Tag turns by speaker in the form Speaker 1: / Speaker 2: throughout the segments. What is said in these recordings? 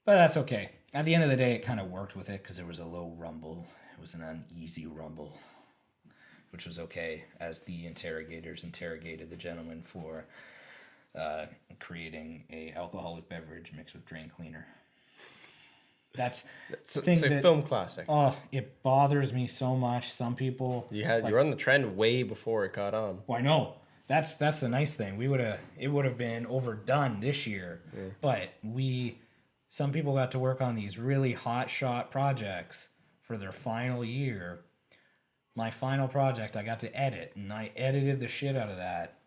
Speaker 1: But that's okay. At the end of the day, it kind of worked with it because there was a low rumble. It was an uneasy rumble, which was okay as the interrogators interrogated the gentleman for creating a alcoholic beverage mixed with drain cleaner. That's the thing
Speaker 2: It's a
Speaker 1: that,
Speaker 2: film classic.
Speaker 1: oh, it bothers me so much. Some people
Speaker 2: You're on the trend way before it caught on.
Speaker 1: Well, I know. That's the nice thing. It would have been overdone this year, but some people got to work on these really hot shot projects for their final year. My final project, I got to edit, and I edited the shit out of that.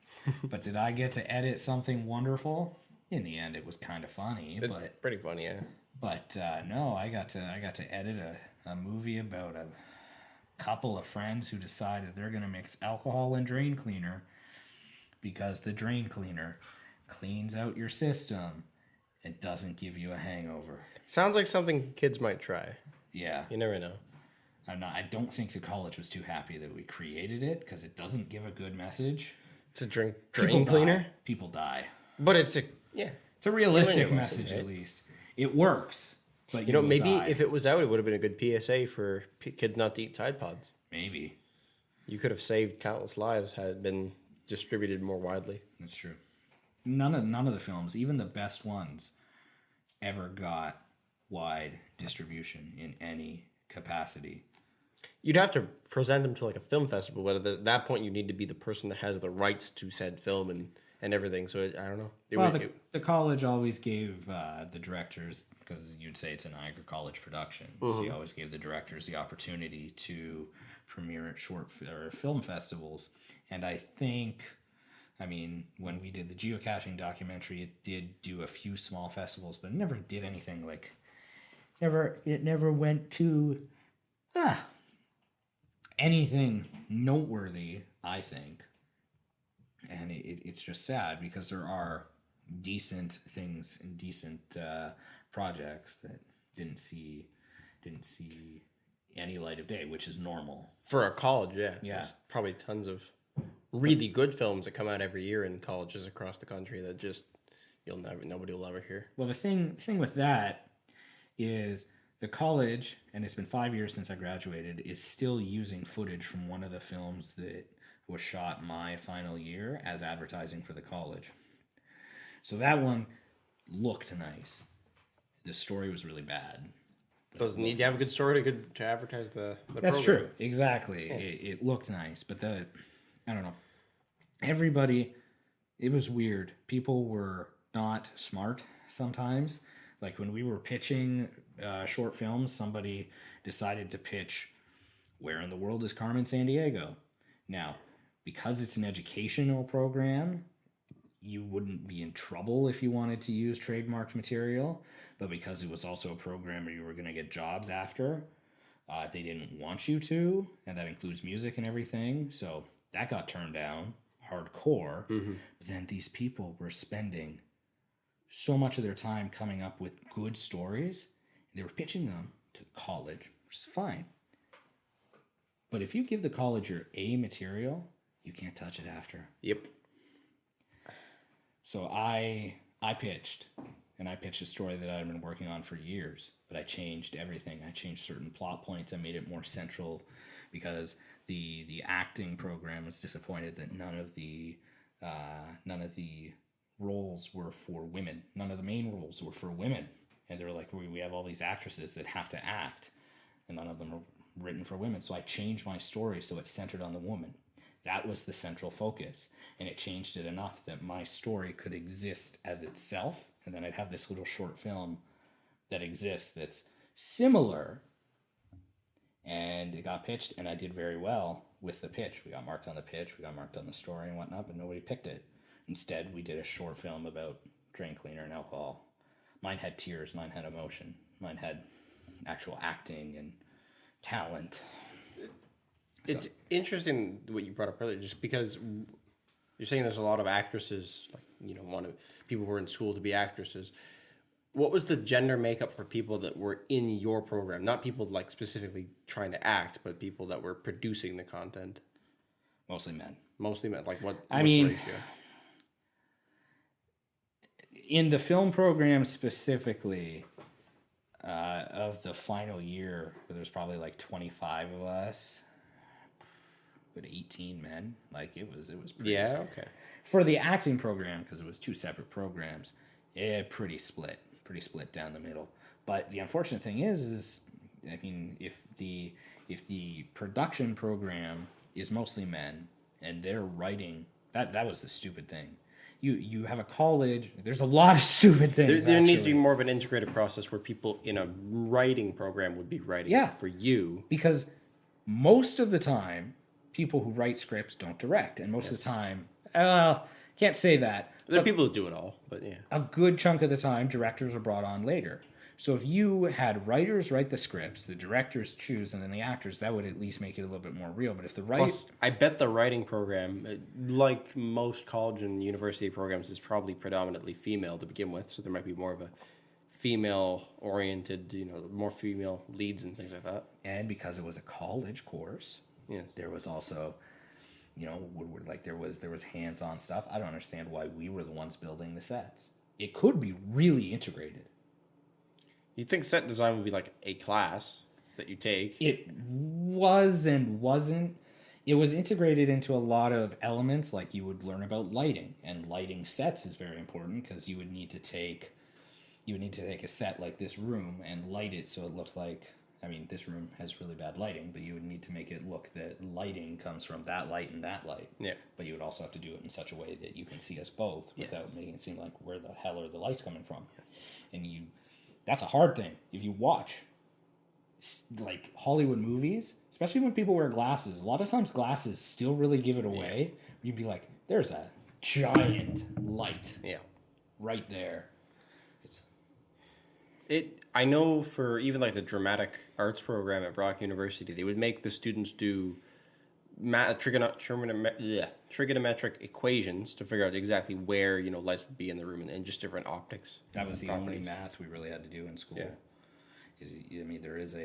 Speaker 1: But did I get to edit something wonderful? In the end, it was kind of funny, but
Speaker 2: pretty funny, yeah.
Speaker 1: But no, I got to edit a movie about a couple of friends who decided they're gonna mix alcohol and drain cleaner because the drain cleaner cleans out your system and doesn't give you a hangover.
Speaker 2: Sounds like something kids might try.
Speaker 1: Yeah,
Speaker 2: You never know.
Speaker 1: I don't think the college was too happy that we created it because it doesn't give a good message.
Speaker 2: It's a drain
Speaker 1: People
Speaker 2: cleaner,
Speaker 1: die. People die.
Speaker 2: but it's a
Speaker 1: It's a realistic
Speaker 2: Cleaning
Speaker 1: message,
Speaker 2: right?
Speaker 1: at least. It works, but
Speaker 2: You know,
Speaker 1: will
Speaker 2: maybe
Speaker 1: die.
Speaker 2: if it was out, it would have been a good PSA for kids not to eat Tide Pods.
Speaker 1: Maybe
Speaker 2: You could have saved countless lives had it been distributed more widely.
Speaker 1: that's true. None of the films, even the best ones, ever got wide distribution in any capacity.
Speaker 2: You'd have to present them to like a film festival, but at that point, you need to be the person that has the rights to said film and everything. So I don't know.
Speaker 1: The college always gave the directors, because you'd say it's an Niagara College production, so you always gave the directors the opportunity to premiere at or film festivals. And I think, when we did the geocaching documentary, it did do a few small festivals, but it never did anything like. It never went to anything noteworthy, I think. And it's just sad because there are decent things and decent projects that didn't see any light of day, which is normal.
Speaker 2: For a college, yeah.
Speaker 1: Yeah.
Speaker 2: There's probably tons of really good films that come out every year in colleges across the country that just nobody will ever hear.
Speaker 1: Well, the thing with that is the college, and it's been 5 years since I graduated, is still using footage from one of the films that was shot my final year as advertising for the college. So that one looked nice. The story was really bad.
Speaker 2: Doesn't need to have a good story to advertise the
Speaker 1: That's
Speaker 2: program.
Speaker 1: true. Exactly. It looked nice, but I don't know. Everybody, it was weird. People were not smart sometimes. Like when we were pitching short films, somebody decided to pitch Where in the World is Carmen Sandiego? Now, because it's an educational program, you wouldn't be in trouble if you wanted to use trademarked material, but because it was also a program where you were going to get jobs after, they didn't want you to, and that includes music and everything, so that got turned down hardcore. But then these people were spending so much of their time coming up with good stories, they were pitching them to college, which is fine. But if you give the college your A material, you can't touch it after.
Speaker 2: Yep.
Speaker 1: So I pitched, and I pitched a story that I'd been working on for years, but I changed everything. I changed certain plot points. I made it more central because the acting program was disappointed that none of the roles were for women. None of the main roles were for women. And they're like, we have all these actresses that have to act, and none of them are written for women. So I changed my story so it's centered on the woman. That was the central focus, and it changed it enough that my story could exist as itself, and then I'd have this little short film that exists that's similar, and it got pitched, and I did very well with the pitch. We got marked on the pitch, we got marked on the story and whatnot, but nobody picked it. Instead, we did a short film about drain cleaner and alcohol. Mine had tears, mine had emotion, mine had actual acting and talent.
Speaker 2: It's interesting what you brought up earlier, just because you're saying there's a lot of actresses, people who are in school to be actresses. What was the gender makeup for people that were in your program? Not people like specifically trying to act, but people that were producing the content.
Speaker 1: Mostly men.
Speaker 2: Mostly men. Like what's
Speaker 1: I
Speaker 2: the
Speaker 1: mean,
Speaker 2: ratio?
Speaker 1: In the film program specifically, Of the final year, there's probably like 25 of us, but 18 men. Like it was pretty,
Speaker 2: Yeah. Okay.
Speaker 1: for the acting program, because it was two separate programs. Pretty split down the middle. But the unfortunate thing is I mean, if the production program is mostly men and they're writing, that was the stupid thing. You have a college. There's a lot of stupid things.
Speaker 2: There needs to be more of an integrated process where people in a writing program would be writing for you.
Speaker 1: Because most of the time, people who write scripts don't direct, and most of the time, can't say that.
Speaker 2: There are people who do it all, but yeah.
Speaker 1: A good chunk of the time, directors are brought on later. So if you had writers write the scripts, the directors choose, and then the actors, that would at least make it a little bit more real. But if the
Speaker 2: Plus, I bet the writing program, like most college and university programs, is probably predominantly female to begin with. So there might be more of a female-oriented, more female leads and things like that.
Speaker 1: And because it was a college course,
Speaker 2: yes,
Speaker 1: there was also, there was hands-on stuff. I don't understand why we were the ones building the sets. It could be really integrated.
Speaker 2: You'd think set design would be like a class that you take.
Speaker 1: It was and wasn't. It was integrated into a lot of elements, like you would learn about lighting, and lighting sets is very important because you would need to take a set like this room and light it so it looked like, I mean, this room has really bad lighting, but you would need to make it look that lighting comes from that light and that light.
Speaker 2: Yeah.
Speaker 1: But you would also have to do it in such a way that you can see us both without making it seem like where the hell are the lights coming from. Yeah. And that's a hard thing. If you watch like Hollywood movies, especially when people wear glasses, a lot of times glasses still really give it away. Yeah. You'd be like, there's a giant light right there.
Speaker 2: I know for even like the dramatic arts program at Brock University, they would make the students do trigonometric equations to figure out exactly where lights would be in the room and just different optics.
Speaker 1: That was the only math we really had to do in school. Yeah. I mean, there's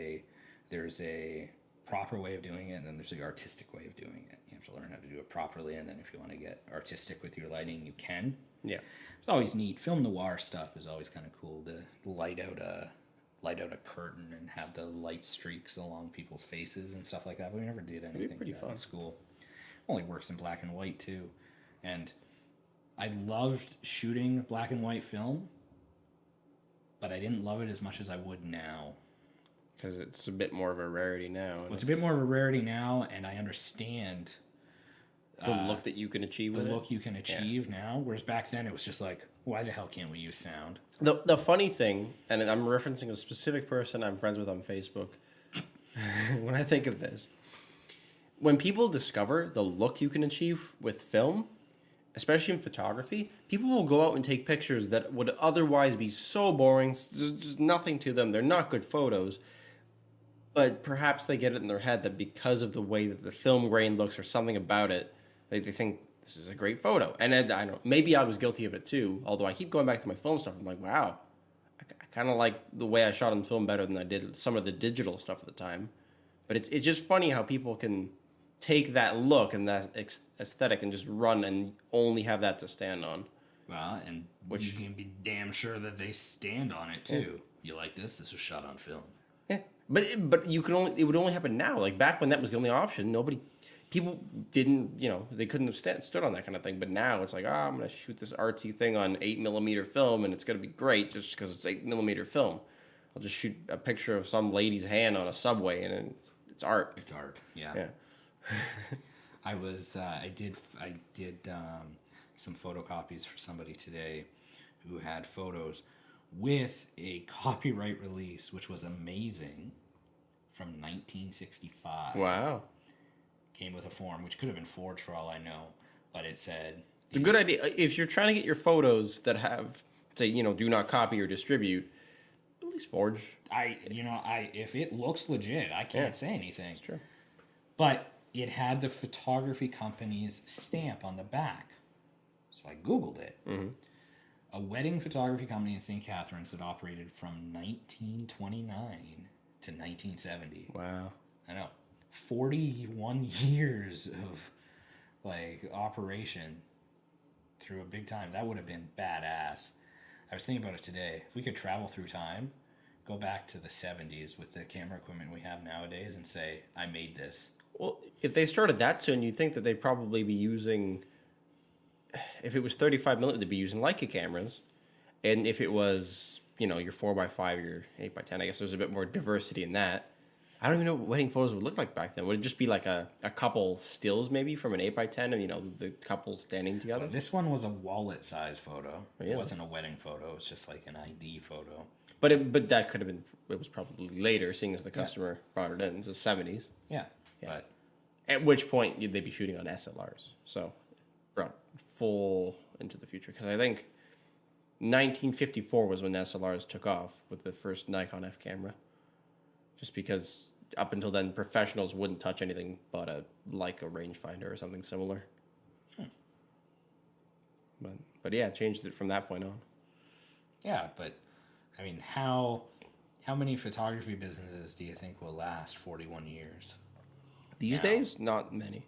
Speaker 1: a proper way of doing it, and then there's the artistic way of doing it. You have to learn how to do it properly, and then if you want to get artistic with your lighting, you can.
Speaker 2: Yeah,
Speaker 1: it's always neat. Film noir stuff is always kind of cool to light out a curtain and have the light streaks along people's faces and stuff like that. But we never did anything like that in school. Only works in black and white too, and I loved shooting black and white film, but I didn't love it as much as I would now.
Speaker 2: Because it's a bit more of a rarity now.
Speaker 1: Well, it's a bit more of a rarity now, and I understand
Speaker 2: the look that you can achieve with it.
Speaker 1: The look you can achieve now, whereas back then it was just like, why the hell can't we use sound?
Speaker 2: The funny thing, and I'm referencing a specific person I'm friends with on Facebook, when I think of this, when people discover the look you can achieve with film, especially in photography, people will go out and take pictures that would otherwise be so boring, there's nothing to them, they're not good photos, but perhaps they get it in their head that because of the way that the film grain looks or something about it, they think this is a great photo. And I don't. Maybe I was guilty of it too. Although I keep going back to my film stuff, I'm like, wow, I kind of like the way I shot on film better than I did some of the digital stuff at the time. But it's just funny how people can take that look and that aesthetic and just run and only have that to stand on.
Speaker 1: Well, and you can be damn sure that they stand on it too. Yeah. You like this? This was shot on film.
Speaker 2: Yeah, but it would only happen now. Like back when that was the only option, people didn't, they couldn't have stood on that kind of thing. But now it's like, I'm going to shoot this artsy thing on 8mm film and it's going to be great just because it's 8mm film. I'll just shoot a picture of some lady's hand on a subway and it's art.
Speaker 1: It's art, yeah. I did some photocopies for somebody today who had photos with a copyright release, which was amazing, from 1965.
Speaker 2: Wow.
Speaker 1: Came with a form, which could have been forged for all I know, but it said...
Speaker 2: It's a good idea. If you're trying to get your photos that have, say, do not copy or distribute, at least forge.
Speaker 1: If it looks legit, I can't say anything.
Speaker 2: That's true.
Speaker 1: But it had the photography company's stamp on the back. So I Googled it. Mm-hmm. A wedding photography company in St. Catharines that operated from 1929 to 1970.
Speaker 2: Wow.
Speaker 1: I know. 41 years of operation through a big time. That would have been badass. I was thinking about it today. If we could travel through time go back to the 70s with the camera equipment we have nowadays and say, I made this.
Speaker 2: Well, if they started that soon, you'd think that they'd probably be using, if it was 35 millimeter, they'd be using Leica cameras. And if it was, you know, your 4x5, your 8x10, I guess there's a bit more diversity in that. I don't even know what wedding photos would look like back then. Would it just be like a couple stills maybe from an 8x10 and, you know, the couple standing together?
Speaker 1: Well, this one was a wallet size photo.
Speaker 2: Really?
Speaker 1: It wasn't a wedding photo. It was just like an ID photo.
Speaker 2: But that could have been, it was probably later, seeing as the customer brought it in. It was the 70s.
Speaker 1: Yeah.
Speaker 2: But at which point they'd be shooting on SLRs. So brought full into the future. Because I think 1954 was when SLRs took off with the first Nikon F camera. Just because up until then, professionals wouldn't touch anything but a rangefinder or something similar. But yeah, changed it from that point on.
Speaker 1: Yeah, but I mean, how many photography businesses do you think will last 41 years?
Speaker 2: These days, not many.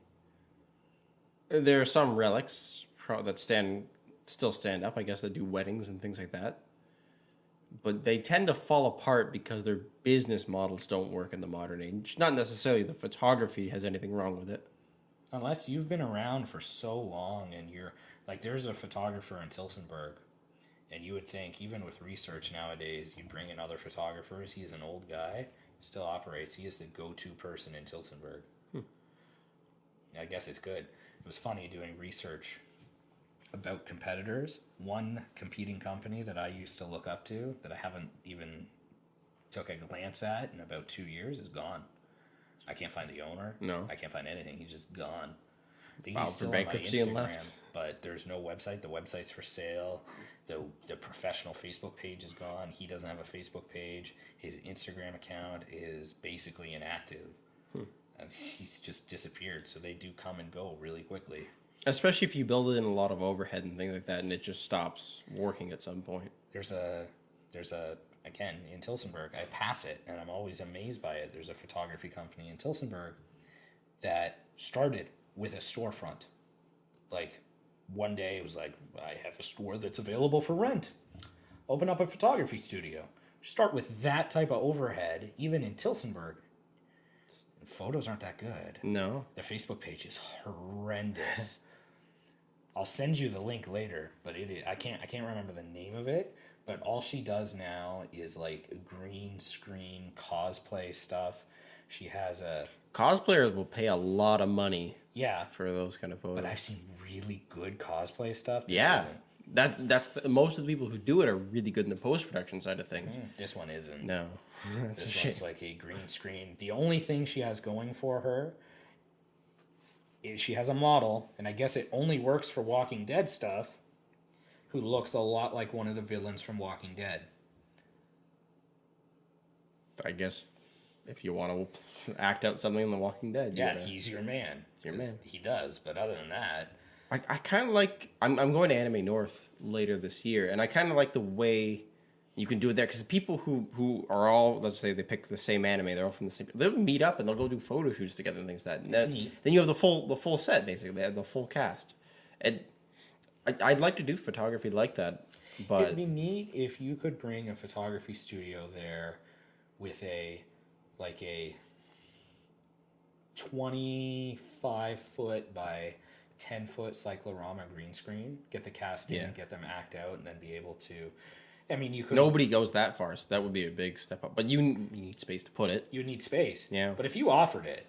Speaker 2: There are some relics that still stand up, I guess, that do weddings and things like that. But they tend to fall apart because their business models don't work in the modern age. Not necessarily the photography has anything wrong with it.
Speaker 1: Unless you've been around for so long and you're like, there's a photographer in Tilsonburg, and you would think, even with research nowadays, you'd bring in other photographers. He's an old guy, still operates. He is the go-to person in Tilsonburg. I guess it's good. It was funny doing research about competitors. One competing company that I used to look up to that I haven't even took a glance at in about 2 years is gone. I can't find the owner.
Speaker 2: No.
Speaker 1: I can't find anything. He's just gone.
Speaker 2: Filed for bankruptcy and left.
Speaker 1: But there's no website. The website's for sale. The professional Facebook page is gone. He doesn't have a Facebook page. His Instagram account is basically inactive. And he's just disappeared. So they do come and go really quickly.
Speaker 2: Especially if you build in a lot of overhead and things like that, and it just stops working at some point.
Speaker 1: There's a again in Tilsonburg. I pass it, and I'm always amazed by it. There's a photography company in Tilsonburg that started with a storefront. Like one day it was like, I have a store that's available for rent. Open up a photography studio. Start with that type of overhead, even in Tilsonburg. The photos aren't that good.
Speaker 2: No.
Speaker 1: The Facebook page is horrendous. I'll send you the link later, but I can't remember the name of it. But all she does now is like green screen cosplay stuff. She has a
Speaker 2: Cosplayers will pay a lot of money.
Speaker 1: Yeah,
Speaker 2: for those kind of photos.
Speaker 1: But I've seen really good cosplay stuff.
Speaker 2: Yeah, that's most of the people who do it are really good in the post production side of things.
Speaker 1: This one isn't.
Speaker 2: No,
Speaker 1: this one's like a green screen. The only thing she has going for her is she has a model, and I guess it only works for Walking Dead stuff, who looks a lot like one of the villains from Walking Dead.
Speaker 2: I guess if you want to act out something in The Walking Dead.
Speaker 1: Yeah, he's your man.
Speaker 2: Your man.
Speaker 1: He does, but other than that...
Speaker 2: I kind of like... I'm going to Anime North later this year, and I kind of like the way you can do it there, because people who are all, let's say they pick the same anime, they're all from the same... They'll meet up and they'll go do photo shoots together and things like that.
Speaker 1: That's neat.
Speaker 2: Then you have the full set, basically. They have the full cast. And I'd like to do photography like that, but...
Speaker 1: It'd be neat if you could bring a photography studio there with a 25-foot by 10-foot cyclorama green screen. Get the cast in, get them act out, and then be able to... I mean, you could...
Speaker 2: Nobody goes that far, so that would be a big step up. But you need space to put it.
Speaker 1: You would need space.
Speaker 2: Yeah.
Speaker 1: But if you offered it,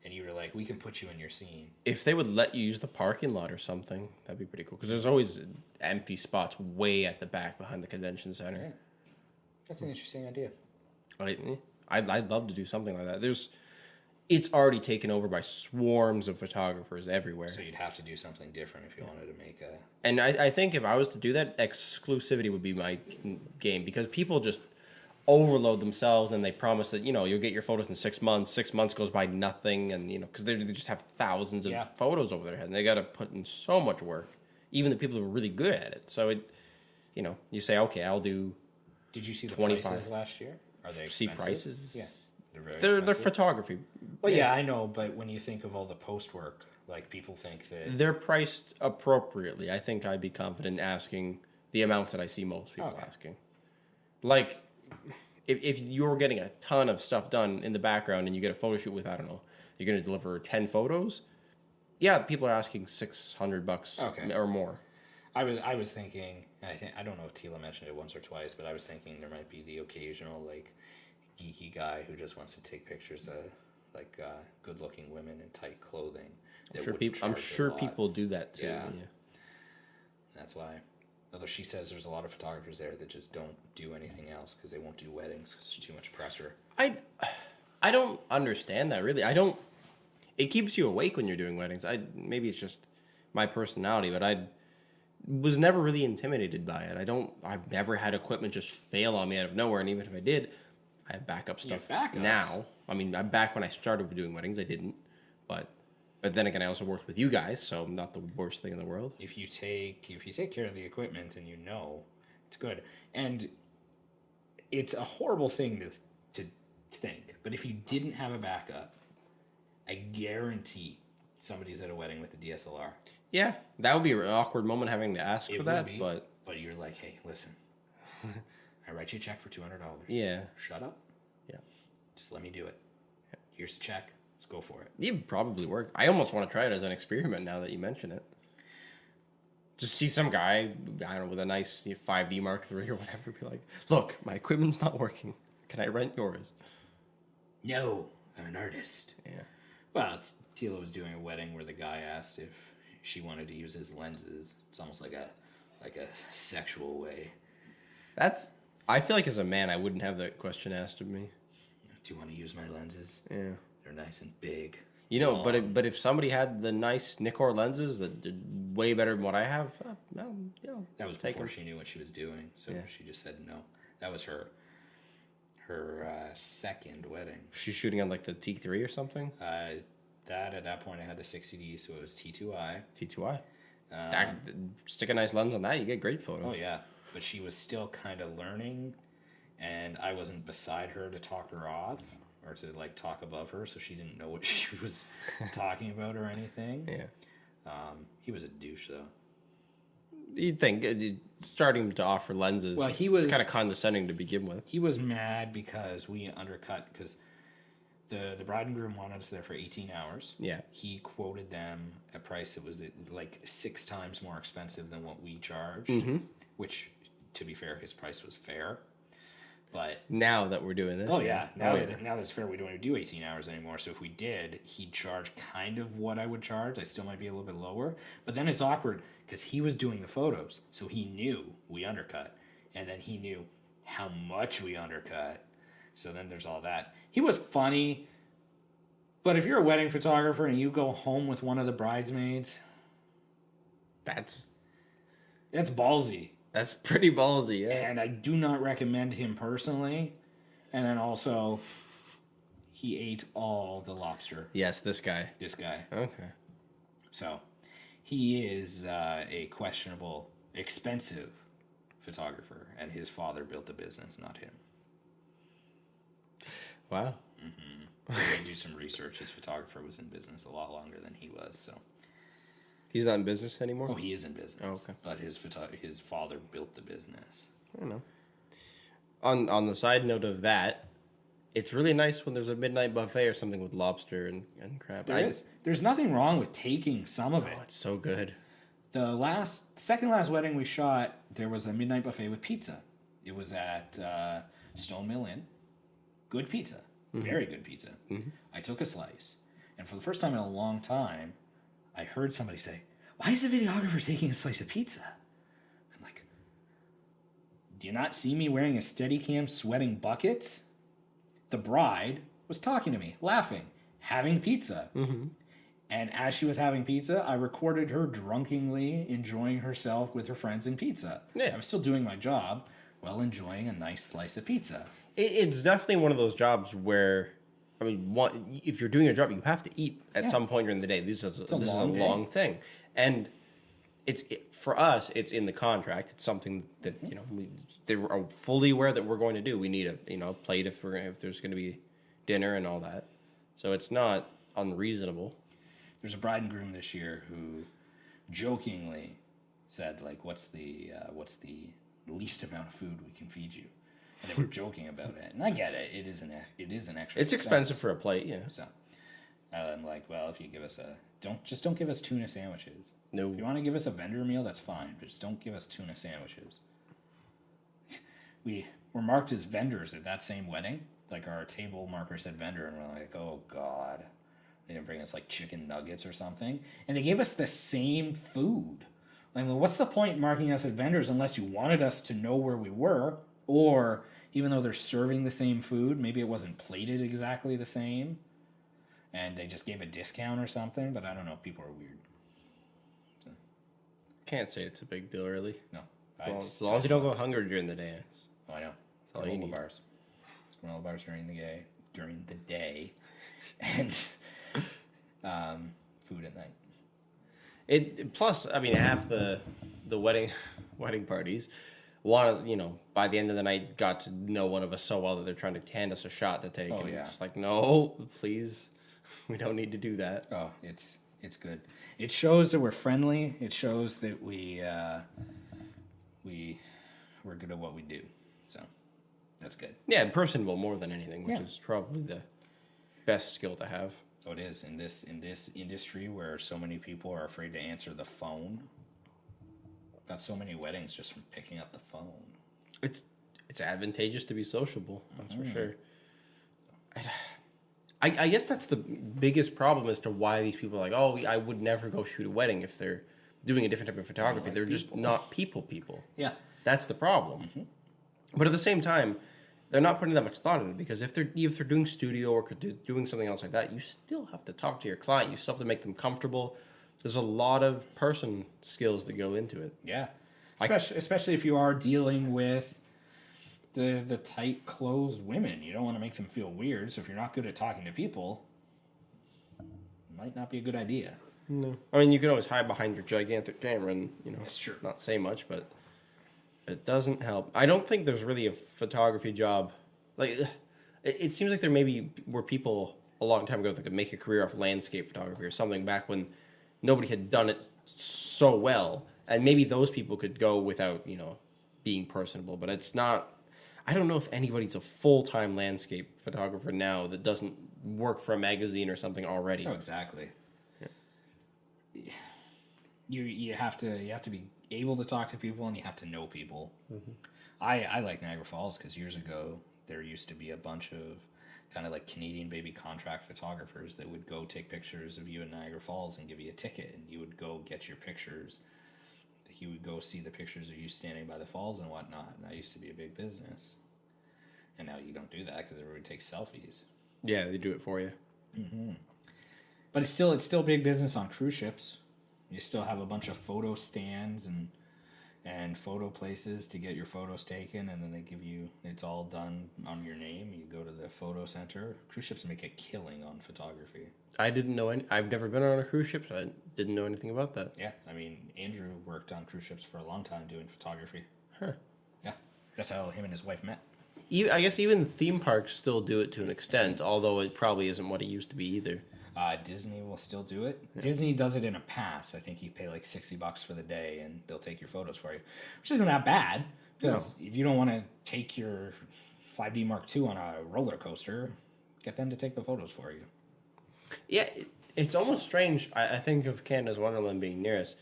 Speaker 1: and you were like, we can put you in your scene.
Speaker 2: If they would let you use the parking lot or something, that'd be pretty cool. Because there's always empty spots way at the back behind the convention center.
Speaker 1: Yeah. That's an interesting idea.
Speaker 2: I'd love to do something like that. It's already taken over by swarms of photographers everywhere.
Speaker 1: So you'd have to do something different if you wanted to make a...
Speaker 2: And I think if I was to do that, exclusivity would be my game, because people just overload themselves and they promise that, you'll get your photos in 6 months. 6 months goes by nothing, and, because they just have thousands of photos over their head, and they got to put in so much work, even the people who are really good at it. So, you say, okay, I'll do...
Speaker 1: Did you see the
Speaker 2: 25.
Speaker 1: prices last year? Are they expensive?
Speaker 2: See prices?
Speaker 1: Yeah.
Speaker 2: They're photography.
Speaker 1: Well, yeah, I know, but when you think of all the post work, like people think that...
Speaker 2: They're priced appropriately. I think I'd be confident asking the amounts that I see most people asking. Like, if you're getting a ton of stuff done in the background and you get a photo shoot with, I don't know, you're going to deliver 10 photos, yeah, people are asking $600
Speaker 1: Okay.
Speaker 2: or more.
Speaker 1: I was thinking, I don't know if Tila mentioned it once or twice, but I was thinking there might be the occasional like geeky guy who just wants to take pictures of like good looking women in tight clothing.
Speaker 2: I'm sure people do that too.
Speaker 1: Yeah. That's why. Although she says there's a lot of photographers there that just don't do anything else because they won't do weddings because there's too much pressure.
Speaker 2: I don't understand that really. I don't. It keeps you awake when you're doing weddings. Maybe it's just my personality, but I was never really intimidated by it. I've never had equipment just fail on me out of nowhere, and even if I did, I have backup stuff now. I mean, I'm back when I started doing weddings. I didn't, but then again, I also worked with you guys, so I'm not the worst thing in the world.
Speaker 1: If you take care of the equipment and you know, it's good. And it's a horrible thing to think, but if you didn't have a backup, I guarantee somebody's at a wedding with a DSLR.
Speaker 2: Yeah, that would be an awkward moment having to ask for that, but
Speaker 1: you're like, hey, listen, I write you a check for $200.
Speaker 2: Yeah.
Speaker 1: Shut up.
Speaker 2: Yeah.
Speaker 1: Just let me do it. Here's the check. Let's go for it.
Speaker 2: It would probably work. I almost want to try it as an experiment now that you mention it. Just see some guy, I don't know, with a nice 5D Mark III or whatever, be like, look, my equipment's not working. Can I rent yours?
Speaker 1: No, I'm an artist.
Speaker 2: Yeah.
Speaker 1: Well, Tila was doing a wedding where the guy asked if she wanted to use his lenses. It's almost like a sexual way.
Speaker 2: I feel like as a man, I wouldn't have that question asked of me.
Speaker 1: Do you want to use my lenses?
Speaker 2: Yeah.
Speaker 1: They're nice and big.
Speaker 2: You know, but if somebody had the nice Nikkor lenses that did way better than what I have,
Speaker 1: that was before she knew what she was doing. So she just said no. That was her second wedding.
Speaker 2: She's shooting on like the T3 or something.
Speaker 1: At that point I had the 60D, so it was T2i.
Speaker 2: T2i. Stick a nice lens on that, you get great photos.
Speaker 1: Oh yeah, but she was still kind of learning, and I wasn't beside her to talk her off or to like talk above her, so she didn't know what she was talking about or anything.
Speaker 2: Yeah.
Speaker 1: He was a douche though.
Speaker 2: You'd think starting to offer lenses.
Speaker 1: Well, he was
Speaker 2: kind of condescending to begin with.
Speaker 1: He was mad because we undercut because the bride and groom wanted us there for 18 hours.
Speaker 2: Yeah.
Speaker 1: He quoted them a price that was like 6 times more expensive than what we charged, which, to be fair, his price was fair. But
Speaker 2: now that we're doing this,
Speaker 1: now that it's fair, we don't even do 18 hours anymore. So if we did, he'd charge kind of what I would charge. I still might be a little bit lower, but then it's awkward because he was doing the photos, so he knew we undercut, and then he knew how much we undercut. So then there's all that. He was funny, but if you're a wedding photographer and you go home with one of the bridesmaids, that's ballsy.
Speaker 2: That's pretty ballsy, yeah.
Speaker 1: And I do not recommend him personally. And then also, he ate all the lobster.
Speaker 2: Yes, this guy.
Speaker 1: Okay. So, he is a questionable, expensive photographer, and his father built the business, not him.
Speaker 2: Wow.
Speaker 1: I did do some research. His photographer was in business a lot longer than he was, so...
Speaker 2: He's not in business anymore?
Speaker 1: Oh, he is in business.
Speaker 2: Oh, okay.
Speaker 1: But his father built the business.
Speaker 2: I don't know. On the side note of that, it's really nice when there's a midnight buffet or something with lobster and crab.
Speaker 1: There's nothing wrong with taking some of it.
Speaker 2: Oh, it's so good.
Speaker 1: The second last wedding we shot, there was a midnight buffet with pizza. It was at Stone Mill Inn. Good pizza. Very good pizza. Mm-hmm. I took a slice. And for the first time in a long time, I heard somebody say, "Why is the videographer taking a slice of pizza?" I'm like, do you not see me wearing a Steadicam sweating buckets? The bride was talking to me, laughing, having pizza. Mm-hmm. And as she was having pizza, I recorded her drunkenly enjoying herself with her friends and pizza. Yeah. I was still doing my job while enjoying a nice slice of pizza.
Speaker 2: It's definitely one of those jobs where... I mean, if you're doing your job, you have to eat at some point during the day. This is a long thing. And for us, it's in the contract. It's something that, they are fully aware that we're going to do. We need a plate if there's going to be dinner and all that. So it's not unreasonable.
Speaker 1: There's a bride and groom this year who jokingly said, like, what's the least amount of food we can feed you? And they were joking about it, and I get it. It is an extra.
Speaker 2: It's expensive for a plate, yeah.
Speaker 1: So I'm like, well, if you give us don't give us tuna sandwiches.
Speaker 2: No.
Speaker 1: If you want to give us a vendor meal, that's fine, but just don't give us tuna sandwiches. We were marked as vendors at that same wedding. Like, our table marker said vendor, and we're like, oh god. They didn't bring us like chicken nuggets or something, and they gave us the same food. Like, well, what's the point marking us as vendors unless you wanted us to know where we were, or even though they're serving the same food, maybe it wasn't plated exactly the same, and they just gave a discount or something. But I don't know. People are weird. So,
Speaker 2: Can't say it's a big deal, really.
Speaker 1: no,
Speaker 2: As long as you don't go hungry during the day.
Speaker 1: Oh, I know.
Speaker 2: all you
Speaker 1: Granola
Speaker 2: need.
Speaker 1: bars. Granola bars during the day, and food at night.
Speaker 2: Plus, I mean, half the wedding parties by the end of the night got to know one of us so well that they're trying to hand us a shot to take.
Speaker 1: Oh,
Speaker 2: and
Speaker 1: yeah.
Speaker 2: It's like, no, please, we don't need to do that.
Speaker 1: Oh, it's good. It shows that we're friendly. It shows that we're good at what we do. So that's good.
Speaker 2: Yeah, personable more than anything, which
Speaker 1: Yeah.
Speaker 2: is probably the best skill to have.
Speaker 1: Oh, it is in this industry where so many people are afraid to answer the phone. Got so many weddings just from picking up the phone.
Speaker 2: It's advantageous to be sociable. That's for sure. I guess that's the biggest problem as to why these people are like, oh, I would never go shoot a wedding if they're doing a different type of photography.
Speaker 1: Like
Speaker 2: They're just not people.
Speaker 1: Yeah.
Speaker 2: That's the problem. But at the same time, they're not putting that much thought into it, because if they're doing studio work or doing something else like that, you still have to talk to your client. You still have to make them comfortable. There's a lot of person skills that go into it.
Speaker 1: Yeah. Especially if you are dealing with the tight closed women. You don't want to make them feel weird. So if you're not good at talking to people, it might not be a good idea.
Speaker 2: No. I mean, you can always hide behind your gigantic camera and,
Speaker 1: That's true.
Speaker 2: not say much, but it doesn't help. I don't think there's really a photography job. Like, it seems like there maybe were people a long time ago that could make a career off landscape photography or something back when nobody had done it so well. And maybe those people could go without, being personable. But it's not... I don't know if anybody's a full-time landscape photographer now that doesn't work for a magazine or something already.
Speaker 1: Oh, exactly. Yeah. You have to be able to talk to people, and you have to know people. Mm-hmm. I like Niagara Falls because years ago there used to be a bunch of kind of like Canadian baby contract photographers that would go take pictures of you in Niagara Falls and give you a ticket, and you would go get your pictures. You would go see the pictures of you standing by the falls and whatnot. And that used to be a big business. And now you don't do that because everybody takes selfies.
Speaker 2: Yeah, they do it for you.
Speaker 1: Mm-hmm. But it's still big business on cruise ships. You still have a bunch of photo stands and photo places to get your photos taken, and then they give you, it's all done on your name. You go to the photo center. Cruise ships make a killing on photography.
Speaker 2: I didn't know I've never been on a cruise ship, so I didn't know anything about that.
Speaker 1: Yeah, I mean, Andrew worked on cruise ships for a long time doing photography.
Speaker 2: Huh.
Speaker 1: Yeah, that's how him and his wife met.
Speaker 2: I guess even theme parks still do it to an extent, although it probably isn't what it used to be either.
Speaker 1: Disney will still do it. Yeah. Disney does it in a pass. I think you pay like $60 for the day, and they'll take your photos for you, which isn't that bad. Because if you don't want to take your 5D Mark II on a roller coaster, get them to take the photos for you.
Speaker 2: Yeah, it's almost strange. I think of Canada's Wonderland being near us.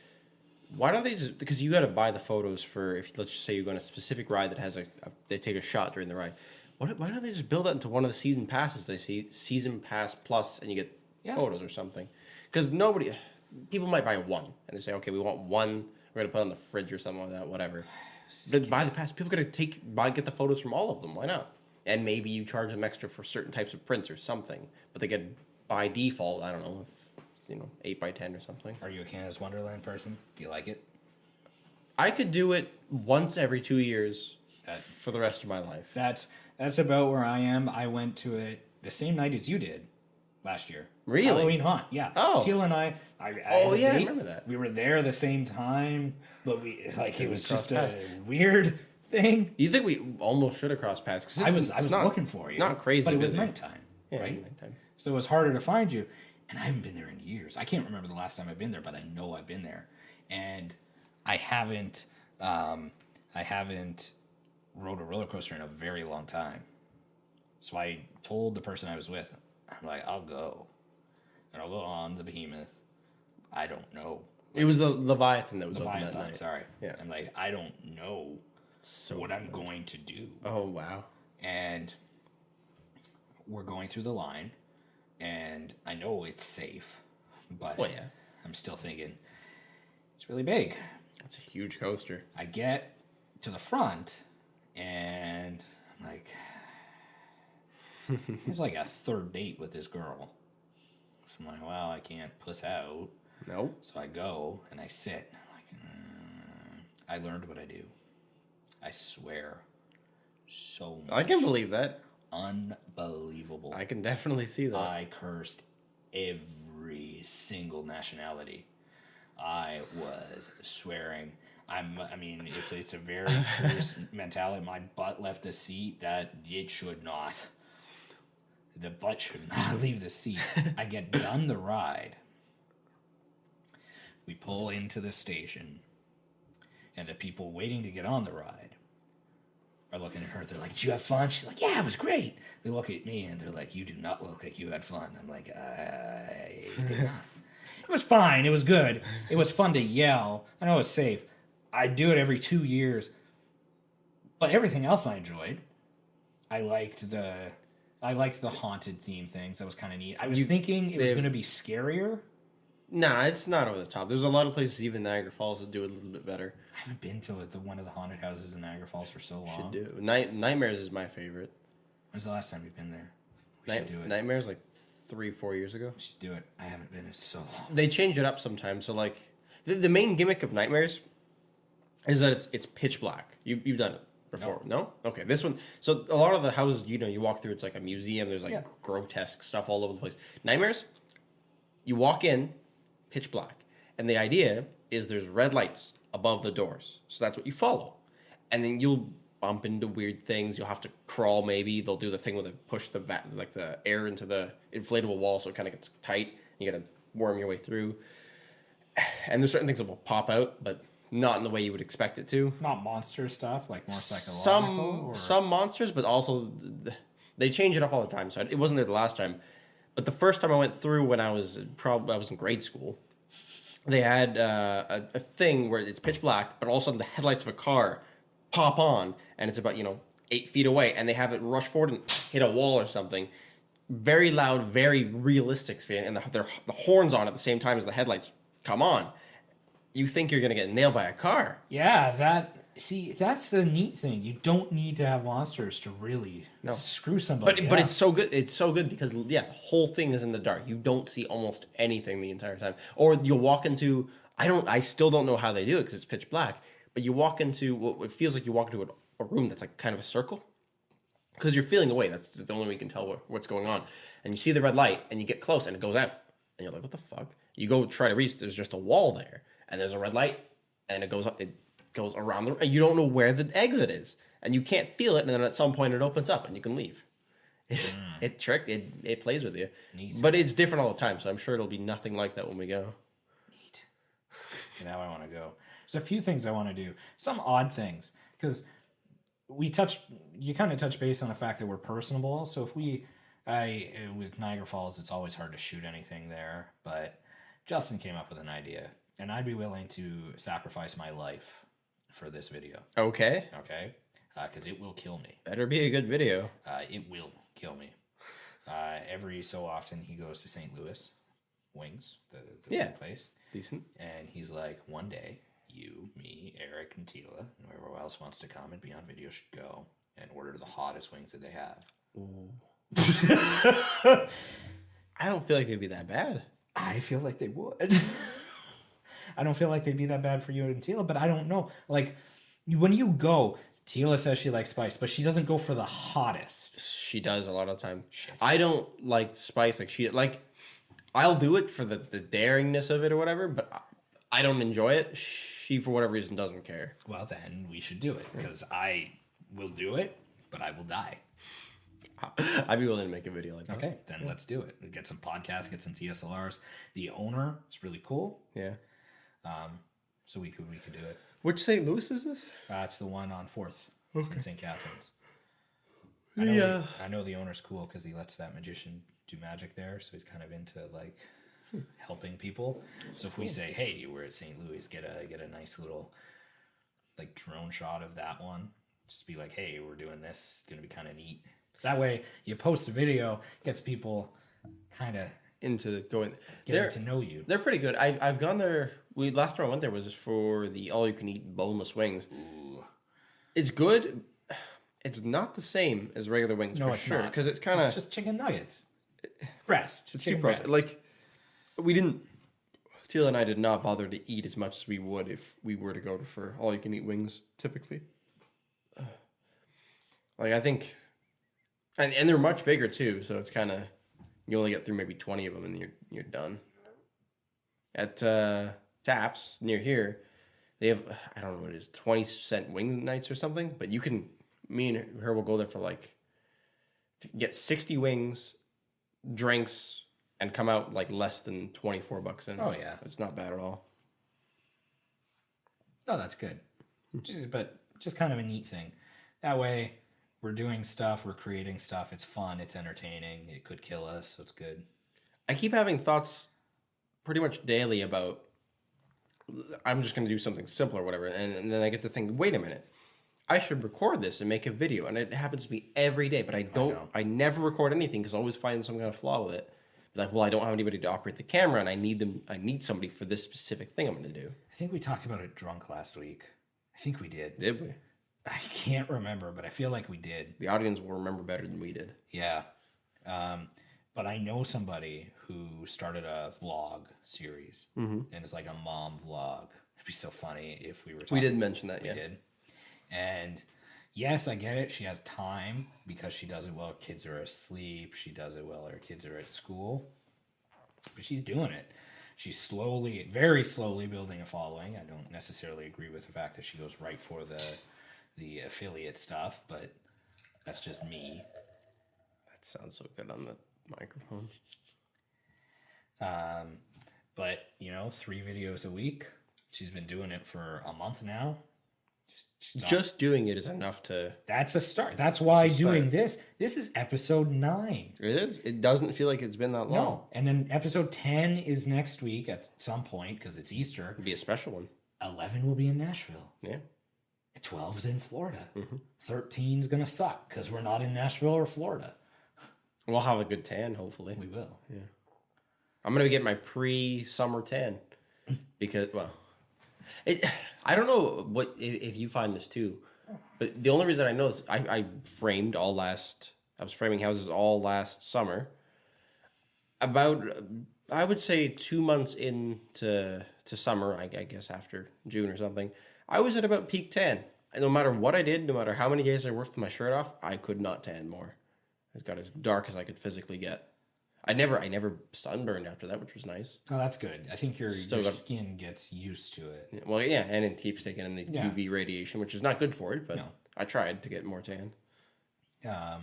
Speaker 2: Why don't they just... Because you got to buy the photos for... If let's just say you're going on a specific ride that has they take a shot during the ride. Why don't they just build that into one of the season passes? They see Season Pass Plus, and you get photos or something. Because people might buy one, and they say, okay, we want one. We're going to put it on the fridge or something like that, whatever. But buy the pass. People got to get the photos from all of them. Why not? And maybe you charge them extra for certain types of prints or something. But they get... By default, I don't know, 8x10 or something.
Speaker 1: Are you a Canada's Wonderland person? Do you like it?
Speaker 2: I could do it once every 2 years for the rest of my life.
Speaker 1: That's about where I am. I went to it the same night as you did last year.
Speaker 2: Really?
Speaker 1: Halloween Haunt, yeah.
Speaker 2: Oh.
Speaker 1: Teal and I
Speaker 2: I remember that.
Speaker 1: We were there the same time, but it was just a weird thing.
Speaker 2: You think we almost should have crossed paths?
Speaker 1: I was looking for you.
Speaker 2: Not crazy,
Speaker 1: but it was
Speaker 2: busy.
Speaker 1: nighttime, right?
Speaker 2: Nighttime.
Speaker 1: So it was harder to find you. And I haven't been there in years. I can't remember the last time I've been there, but I know I've been there. And I haven't rode a roller coaster in a very long time. So I told the person I was with, I'm like, I'll go. And I'll go on the Behemoth. I don't know.
Speaker 2: It was the Leviathan that was open that
Speaker 1: Leviathan,
Speaker 2: night.
Speaker 1: sorry.
Speaker 2: Yeah.
Speaker 1: I'm like, I don't know what I'm going to do.
Speaker 2: Oh, wow.
Speaker 1: And we're going through the line, and I know it's safe, but I'm still thinking, it's really big.
Speaker 2: That's a huge coaster.
Speaker 1: I get to the front, and I'm like, it's like a third date with this girl. So I'm like, well, I can't puss out.
Speaker 2: Nope.
Speaker 1: So I go, and I sit. I'm like, I learned what I do. I swear so much.
Speaker 2: I can believe that.
Speaker 1: Unbelievable.
Speaker 2: I can definitely see that.
Speaker 1: I cursed every single nationality. I was swearing. I mean, it's a very true mentality. My butt left the seat. That it should not. The butt should not leave the seat. I get done the ride. We pull into the station, and the people waiting to get on the ride are looking at her. They're like, "Did you have fun?" She's like, "Yeah, it was great." They look at me, and they're like, "You do not look like you had fun." I'm like, "I did not." It was fine. It was good. It was fun to yell. I know it's safe. I do it every 2 years. But everything else I enjoyed. I liked the haunted theme things. That was kind of neat. I was thinking it was going to be scarier.
Speaker 2: Nah, it's not over the top. There's a lot of places, even Niagara Falls, that do it a little bit better.
Speaker 1: I haven't been to one of the haunted houses in Niagara Falls for so long.
Speaker 2: Should do. Nightmares is my favorite.
Speaker 1: When's the last time you've been there? We should do it.
Speaker 2: Nightmares like 3-4 years ago.
Speaker 1: We should do it. I haven't been in so long.
Speaker 2: They change it up sometimes. So like the main gimmick of Nightmares is that it's pitch black. You've done it before, no? Okay, this one. So a lot of the houses, you walk through, it's like a museum. There's like grotesque stuff all over the place. Nightmares, you walk in, pitch black, and the idea is there's red lights above the doors, so that's what you follow, and then you'll bump into weird things. You'll have to crawl. Maybe they'll do the thing where they push the air into the inflatable wall, so it kind of gets tight. You gotta worm your way through, and there's certain things that will pop out, but not in the way you would expect it to.
Speaker 1: Not monster stuff, like more psychological.
Speaker 2: Some monsters, but also they change it up all the time. So it wasn't there the last time. But the first time I went through, when I was in grade school, they had a thing where it's pitch black, but all of a sudden the headlights of a car pop on, and it's about 8 feet away, and they have it rush forward and hit a wall or something. Very loud, very realistic feeling, and the horns on at the same time as the headlights come on. You think you're gonna get nailed by a car.
Speaker 1: Yeah, that's the neat thing. You don't need to have monsters to really screw somebody.
Speaker 2: But it's so good. It's so good because the whole thing is in the dark. You don't see almost anything the entire time. Or you'll walk into I still don't know how they do it because it's pitch black. But you walk into what it feels like you walk into a room that's like kind of a circle because you're feeling away. That's the only way you can tell what's going on. And you see the red light and you get close and it goes out and you're like, what the fuck? You go try to reach. There's just a wall there and there's a red light and it goes up. It goes around and you don't know where the exit is and you can't feel it, and then at some point it opens up and you can leave. It plays with you. Neat. But it's different all the time, so I'm sure it'll be nothing like that when we go.
Speaker 1: Neat. Now I want to go. There's a few things I want to do, some odd things, because you kind of touch base on the fact that we're personable. So if with Niagara Falls, it's always hard to shoot anything there, but Justin came up with an idea, and I'd be willing to sacrifice my life for this video.
Speaker 2: Okay.
Speaker 1: Because it will kill me.
Speaker 2: Better be a good video.
Speaker 1: It will kill me. Every so often he goes to St. Louis Wings, the place.
Speaker 2: Decent.
Speaker 1: And he's like, one day, you, me, Eric, and Tila, and whoever else wants to come and be on video should go and order the hottest wings that they have.
Speaker 2: Ooh. I don't feel like they'd be that bad.
Speaker 1: I feel like they would. I don't feel like they'd be that bad for you and Tila, but I don't know. Like, when you go, Tila says she likes spice, but she doesn't go for the hottest.
Speaker 2: She does a lot of the time.
Speaker 1: Shit.
Speaker 2: I don't like spice I'll do it for the daringness of it or whatever, but I don't enjoy it. She, for whatever reason, doesn't care.
Speaker 1: Well, then we should do it, because I will do it, but I will die.
Speaker 2: I'd be willing to make a video like that.
Speaker 1: Okay, then let's do it. We'll get some podcasts, get some TSLRs. The owner is really cool.
Speaker 2: Yeah.
Speaker 1: So we could do it.
Speaker 2: Which St. Louis is this?
Speaker 1: It's the one on 4th. in St. Catharines. I know the owner's cool because he lets that magician do magic there, so he's kind of into like helping people. So if we say, "Hey, we're at St. Louis," get a nice little like drone shot of that one. Just be like, "Hey, we're doing this. It's gonna be kind of neat." That way, you post a video, gets people kind of
Speaker 2: into going
Speaker 1: getting to know you.
Speaker 2: They're pretty good. I've gone there. Last time I went there was just for the all you can eat boneless wings.
Speaker 1: Ooh.
Speaker 2: It's good. It's not the same as regular wings,
Speaker 1: No,
Speaker 2: for
Speaker 1: it's
Speaker 2: sure.
Speaker 1: not.
Speaker 2: Because it's kind of
Speaker 1: just chicken nuggets, breast.
Speaker 2: it's
Speaker 1: chicken
Speaker 2: too
Speaker 1: breast.
Speaker 2: like we didn't. Teal and I did not bother to eat as much as we would if we were to go for all you can eat wings. Typically, like I think, and they're much bigger too. So it's kind of you only get through maybe 20 of them and you're done. At Taps near here, they have I don't know what it is 20-cent wing nights or something. But you can me and her will go there for like to get 60 wings, drinks. And come out like less than $24 in.
Speaker 1: Oh, yeah.
Speaker 2: It's not bad at all.
Speaker 1: Oh, that's good. But just kind of a neat thing. That way, we're doing stuff, we're creating stuff. It's fun, it's entertaining. It could kill us, so it's good.
Speaker 2: I keep having thoughts pretty much daily about I'm just going to do something simple or whatever. And then I get to think, wait a minute. I should record this and make a video. And it happens to me every day. But I never record anything because I always find some kind of flaw with it. Like, well, I don't have anybody to operate the camera, and I need somebody for this specific thing I'm going to do.
Speaker 1: I think we talked about it drunk last week. I think we did.
Speaker 2: Did we?
Speaker 1: I can't remember, but I feel like we did.
Speaker 2: The audience will remember better than we did.
Speaker 1: Yeah. But I know somebody who started a vlog series, and it's like a mom vlog. It'd be so funny if we were talking.
Speaker 2: We did mention that,
Speaker 1: we
Speaker 2: yeah.
Speaker 1: did. And yes, I get it. She has time because she does it while kids are asleep. She does it while her kids are at school. But she's doing it. She's slowly, very slowly building a following. I don't necessarily agree with the fact that she goes right for the affiliate stuff, but that's just me.
Speaker 2: That sounds so good on the microphone.
Speaker 1: But, 3 videos a week. She's been doing it for a month now.
Speaker 2: Just doing it is enough to...
Speaker 1: That's a start. That's why doing this is episode 9.
Speaker 2: It is? It doesn't feel like it's been that long.
Speaker 1: No. And then episode 10 is next week at some point because it's Easter.
Speaker 2: It'll be a special one.
Speaker 1: 11 will be in Nashville.
Speaker 2: Yeah.
Speaker 1: 12 is in Florida. 13 is going to suck because we're not in Nashville or Florida.
Speaker 2: We'll have a good tan, hopefully.
Speaker 1: We will.
Speaker 2: Yeah. I'm going to get my pre-summer tan because, well... I don't know what if you find this too, but the only reason I know is I was framing houses all last summer. About I would say 2 months into summer, I guess after June or something, I was at about peak tan. And no matter what I did, no matter how many days I worked with my shirt off, I could not tan more. It got as dark as I could physically get. I never sunburned after that, which was nice.
Speaker 1: Oh, that's good. I think your skin gets used to it.
Speaker 2: Well, yeah, and it keeps taking in the UV radiation, which is not good for it, but I tried to get more tan.
Speaker 1: I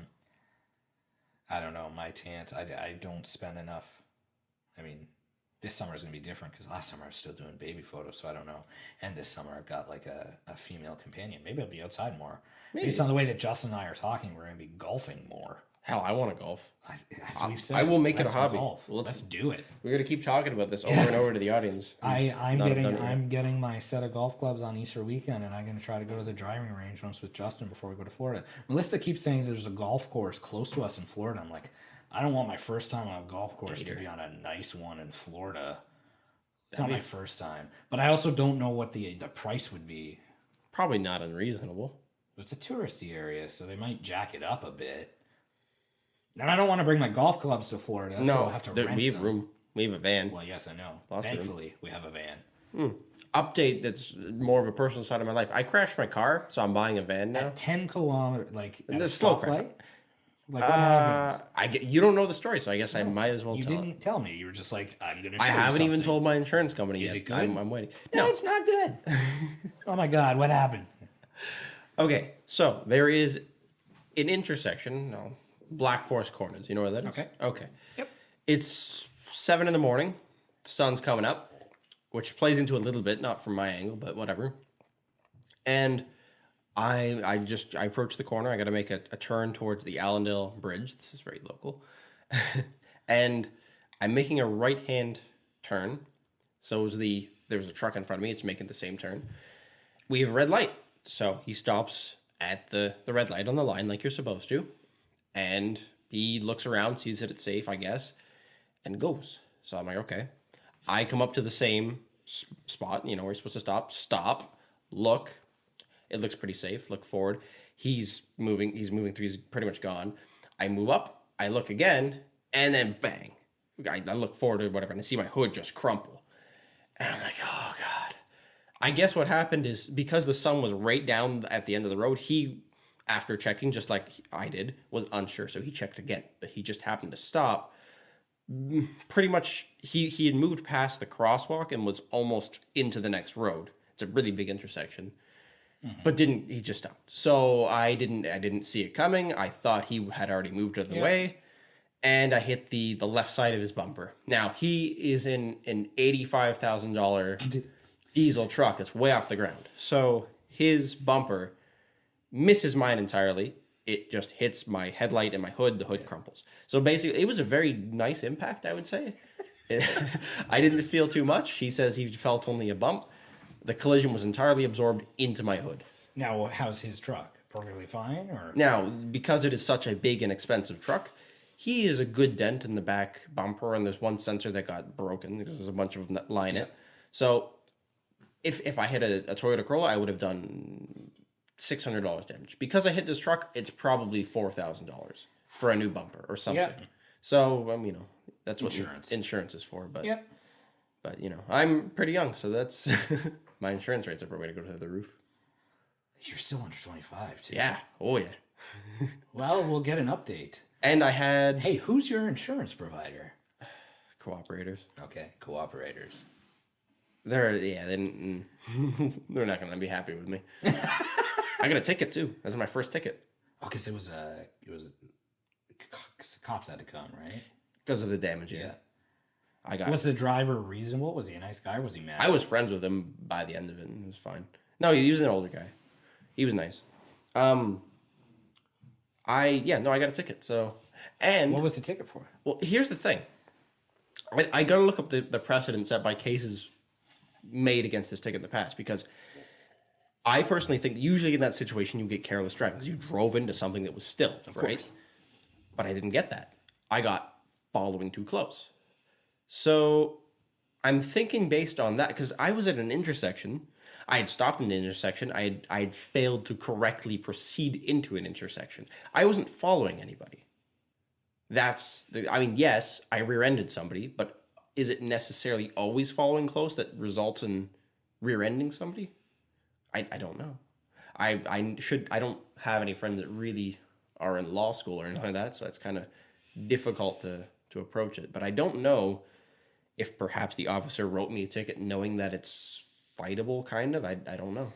Speaker 1: don't know. My tans, I don't spend enough. I mean, this summer is going to be different because last summer I was still doing baby photos, so I don't know. And this summer I've got like a female companion. Maybe I'll be outside more. Maybe. Based on the way that Justin and I are talking, we're going to be golfing more.
Speaker 2: Hell, I want to golf.
Speaker 1: As we've said,
Speaker 2: I will make it a hobby.
Speaker 1: Let's do it.
Speaker 2: We're gonna keep talking about this over and over to the audience.
Speaker 1: I'm getting my set of golf clubs on Easter weekend, and I'm gonna try to go to the driving range once with Justin before we go to Florida. Melissa keeps saying there's a golf course close to us in Florida. I'm like, I don't want my first time on a golf course to be on a nice one in Florida. It's not my first time, but I also don't know what the price would be.
Speaker 2: Probably not unreasonable.
Speaker 1: It's a touristy area, so they might jack it up a bit. And I don't want to bring my golf clubs to Florida, so I'll have to rent
Speaker 2: we have
Speaker 1: them.
Speaker 2: room. We have a van.
Speaker 1: Well, yes, I know.
Speaker 2: Lots
Speaker 1: Thankfully, we have a van.
Speaker 2: Update that's more of a personal side of my life. I crashed my car, so I'm buying a van now.
Speaker 1: At 10 kilometers, like at a
Speaker 2: slow
Speaker 1: stoplight?
Speaker 2: crash.
Speaker 1: Like, what happened?
Speaker 2: You don't know the story, so I guess I might as well
Speaker 1: You
Speaker 2: tell
Speaker 1: didn't tell me. You were just like, I'm going to show
Speaker 2: I
Speaker 1: you
Speaker 2: haven't even
Speaker 1: something.
Speaker 2: told my insurance company
Speaker 1: Is
Speaker 2: yet.
Speaker 1: it good?
Speaker 2: I'm waiting.
Speaker 1: No, it's not good. Oh my God, what happened?
Speaker 2: Okay, so there is an intersection, Black Forest Corners. You know where that is? Okay.
Speaker 1: Yep.
Speaker 2: It's 7 a.m. The sun's coming up, which plays into a little bit, not from my angle, but whatever. And I approach the corner. I got to make a turn towards the Allendale Bridge. This is very local. And I'm making a right-hand turn. So there's a truck in front of me. It's making the same turn. We have a red light. So he stops at the red light on the line like you're supposed to. And he looks around, sees that it's safe, I guess, and goes. So I'm like, okay. I come up to the same spot, where you're supposed to stop, look. It looks pretty safe. Look forward. He's moving through. He's pretty much gone. I move up. I look again, and then bang. I look forward or whatever, and I see my hood just crumple. And I'm like, oh, God. I guess what happened is because the sun was right down at the end of the road, he, after checking, just like I did, was unsure. So he checked again, but he just happened to stop. Pretty much, he had moved past the crosswalk and was almost into the next road. It's a really big intersection. But he just stopped. So I didn't see it coming. I thought he had already moved out of the way. And I hit the left side of his bumper. Now, he is in an $85,000 diesel truck that's way off the ground. So his bumper misses mine entirely. It just hits my headlight and my hood. The hood crumples. So basically, it was a very nice impact, I would say. I didn't feel too much. He says he felt only a bump. The collision was entirely absorbed into my hood.
Speaker 1: Now, how's his truck? Perfectly fine? Or
Speaker 2: Now, because it is such a big and expensive truck, he is a good dent in the back bumper, and there's one sensor that got broken because there's a bunch of them that line it. So, if I hit a Toyota Corolla, I would have done $600 damage. Because I hit this truck, it's probably $4,000 for a new bumper or something.
Speaker 1: Yep.
Speaker 2: So, that's what
Speaker 1: Insurance
Speaker 2: is for. But,
Speaker 1: Yep.
Speaker 2: But, I'm pretty young, so that's... My insurance rates are probably going to go to the roof.
Speaker 1: You're still under 25, too.
Speaker 2: Yeah. Oh, yeah.
Speaker 1: Well, we'll get an update.
Speaker 2: And I had...
Speaker 1: Hey, who's your insurance provider?
Speaker 2: Cooperators.
Speaker 1: Okay, cooperators.
Speaker 2: They're not going to be happy with me. I got a ticket, too. That's my first ticket.
Speaker 1: Oh, because it was cops had to come, right?
Speaker 2: Because of the damage, yeah.
Speaker 1: Was the driver reasonable? Was he a nice guy? Or was he mad?
Speaker 2: I was friends with him by the end of it, and it was fine. No, he was an older guy. He was nice. I got a ticket. So, and
Speaker 1: what was the ticket for?
Speaker 2: Well, here's the thing. I got to look up the precedent set by cases made against this ticket in the past, because I personally think usually in that situation you get careless driving because you drove into something that was still, right? But I didn't get that. I got following too close. So I'm thinking based on that, because I was at an intersection. I had stopped in an intersection. I had failed to correctly proceed into an intersection. I wasn't following anybody. Yes, I rear-ended somebody, but is it necessarily always following close that results in rear-ending somebody? I don't know. I don't have any friends that really are in law school or anything like that, so it's kind of difficult to approach it. But I don't know if perhaps the officer wrote me a ticket knowing that it's fightable, kind of. I don't know.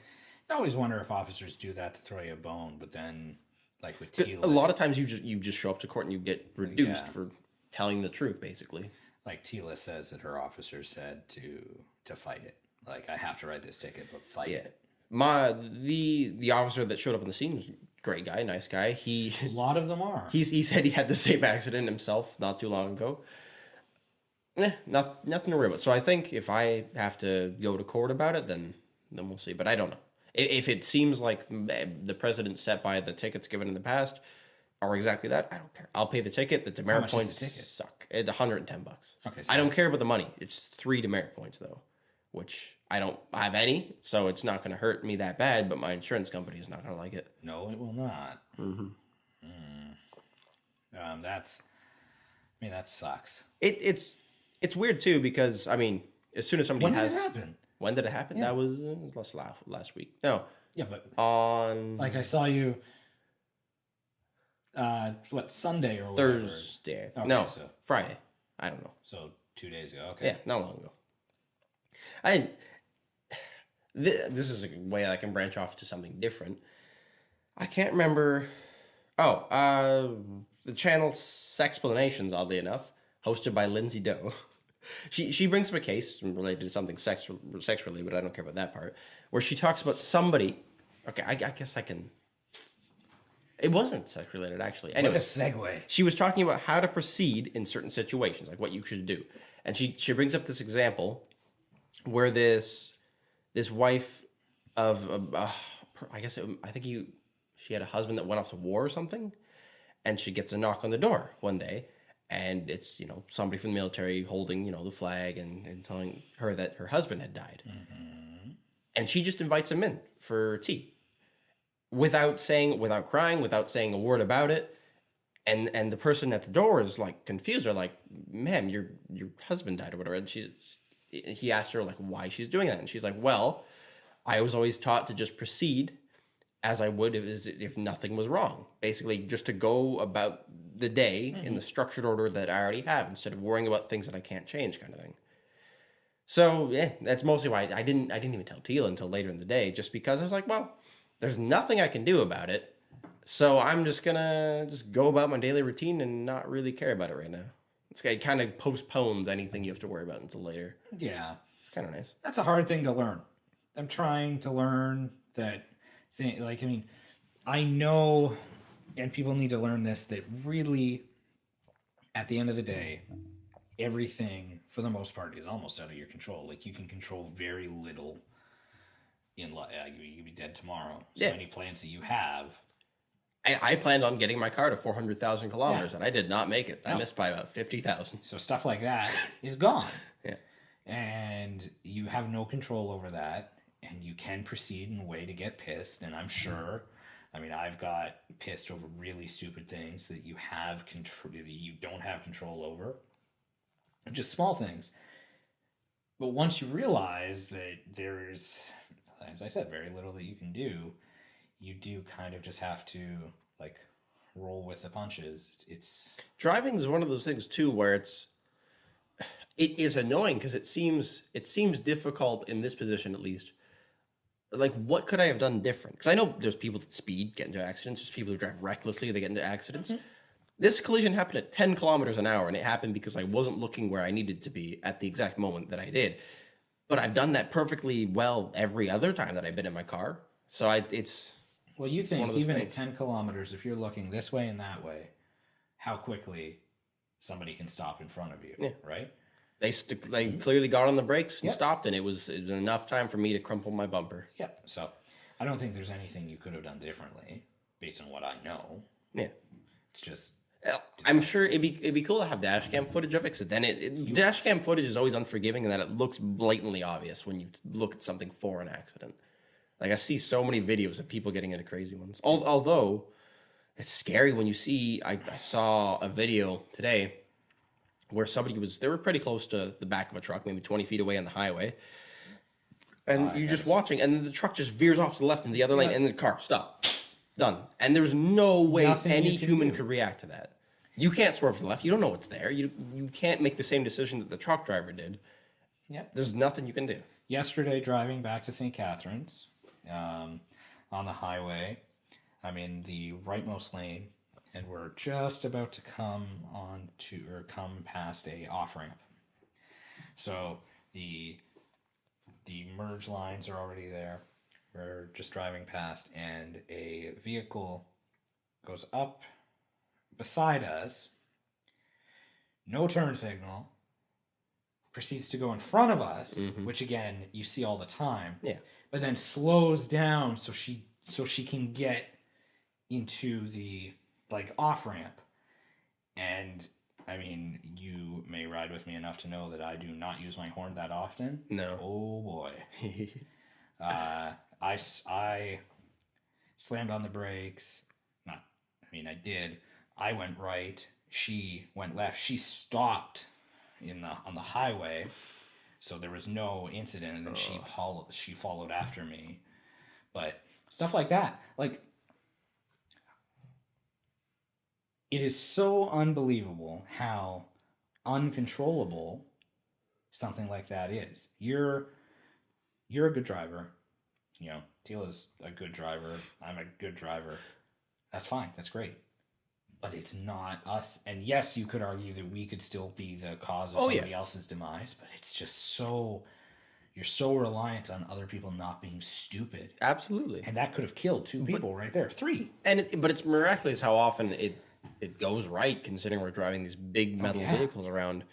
Speaker 1: I always wonder if officers do that to throw you a bone, but then, like with Tila...
Speaker 2: A lot of times you just show up to court and you get reduced for telling the truth, basically.
Speaker 1: Like Tila says that her officer said to fight it. Like, I have to write this ticket, but fight it.
Speaker 2: The officer that showed up on the scene was a great guy, nice guy. A
Speaker 1: lot of them are.
Speaker 2: He said he had the same accident himself not too long ago. Nothing to worry about. So I think if I have to go to court about it, then we'll see. But I don't know. If it seems like the precedent set by the tickets given in the past are exactly that, I don't care. I'll pay the ticket. The demerit points suck. It's $110.
Speaker 1: Okay. So
Speaker 2: I don't care about the money. It's 3 demerit points though, which I don't have any, so it's not going to hurt me that bad. But my insurance company is not going to like it.
Speaker 1: No, it will not.
Speaker 2: Mm-hmm.
Speaker 1: That sucks.
Speaker 2: It's weird too because as soon as somebody
Speaker 1: when did it happen?
Speaker 2: When did it happen?
Speaker 1: Yeah.
Speaker 2: That was last week. No.
Speaker 1: Yeah, but
Speaker 2: on
Speaker 1: I saw you. Sunday or
Speaker 2: Thursday?
Speaker 1: Okay,
Speaker 2: no,
Speaker 1: so
Speaker 2: Friday. I don't know.
Speaker 1: So 2 days ago. Okay.
Speaker 2: Yeah, not long ago. This is a way I can branch off to something different. I can't remember. The channel Sexplanations, oddly enough, hosted by Lindsay Doe. She brings up a case related to something sex related, but I don't care about that part, where she talks about somebody Okay, I guess I can. It wasn't sex related, actually.
Speaker 1: What
Speaker 2: Anyway,
Speaker 1: a segue.
Speaker 2: she was talking about how to proceed in certain situations, like what you should do, and she brings up this example where this wife of I guess I think she had a husband that went off to war or something, and she gets a knock on the door one day, and it's somebody from the military holding the flag and telling her that her husband had died, and she just invites him in for tea. Without crying, without saying a word about it, and the person at the door is like confused. They're like, "Ma'am, your husband died or whatever." And he asked her like why she's doing that, and she's like, "Well, I was always taught to just proceed as I would if nothing was wrong. Basically, just to go about the day in the structured order that I already have, instead of worrying about things that I can't change, kind of thing." So yeah, that's mostly why I didn't even tell Tila until later in the day, just because I was like, well, there's nothing I can do about it, so I'm just gonna go about my daily routine and not really care about it right now. It kind of postpones anything you have to worry about until later.
Speaker 1: Yeah.
Speaker 2: It's kind of nice.
Speaker 1: That's a hard thing to learn. I'm trying to learn that thing. Like, I mean, I know, and people need to learn this, that really, at the end of the day, everything, for the most part, is almost out of your control. Like, you can control very little in life. You could be dead tomorrow. So any plans that you have.
Speaker 2: I planned on getting my car to 400,000 kilometers, and I did not make it. I missed by about 50,000.
Speaker 1: So stuff like that is gone.
Speaker 2: Yeah.
Speaker 1: And you have no control over that, and you can proceed in a way to get pissed, and I'm sure, I mean, I've got pissed over really stupid things that you don't have control over. Just small things. But once you realize that there's, as I said, very little that you can do, you do kind of just have to like roll with the punches. It's
Speaker 2: driving is one of those things too where it is annoying because it seems difficult in this position, at least. Like, what could I have done different? Because I know there's people that speed, get into accidents. There's people who drive recklessly, they get into accidents. This collision happened at 10 kilometers an hour, and it happened because I wasn't looking where I needed to be at the exact moment that I did. But I've done that perfectly well every other time that I've been in my car. So it's...
Speaker 1: Well, you think even at 10 kilometers, if you're looking this way and that way, how quickly somebody can stop in front of you, right?
Speaker 2: They clearly got on the brakes and stopped, and it was enough time for me to crumple my bumper.
Speaker 1: Yeah, so I don't think there's anything you could have done differently based on what I know.
Speaker 2: Yeah.
Speaker 1: It's just...
Speaker 2: I'm sure it'd be cool to have dash cam footage of it, because then dash cam footage is always unforgiving in that it looks blatantly obvious when you look at something for an accident. Like, I see so many videos of people getting into crazy ones. Although, it's scary when you see... I saw a video today where they were pretty close to the back of a truck, maybe 20 feet away on the highway. And you're just watching, and then the truck just veers off to the left in the other lane, and the car, stop. Done. And there's no way any human could react to that. You can't swerve to the left. You don't know what's there. You can't make the same decision that the truck driver did.
Speaker 1: Yeah.
Speaker 2: There's nothing you can do.
Speaker 1: Yesterday, driving back to St. Catharines, on the highway, I'm in the rightmost lane, and we're just about to come past a off-ramp. So the merge lines are already there. We're just driving past, and a vehicle goes up beside us, no turn signal, proceeds to go in front of us, which again you see all the time.
Speaker 2: Yeah.
Speaker 1: But then slows down so she can get into the off ramp. And I mean, you may ride with me enough to know that I do not use my horn that often.
Speaker 2: No.
Speaker 1: Oh boy. I slammed on the brakes. I did. I went right. She went left. She stopped on the highway, so there was no incident. And then she followed after me. But stuff like that, like, it is so unbelievable how uncontrollable something like that is. You're a good driver. Tila's a good driver. I'm a good driver. That's fine. That's great. But it's not us. And yes, you could argue that we could still be the cause of somebody else's demise, but it's just so... you're so reliant on other people not being stupid.
Speaker 2: Absolutely.
Speaker 1: And that could have killed 2 people right there. 3.
Speaker 2: But it's miraculous how often it goes right, considering we're driving these big metal vehicles around.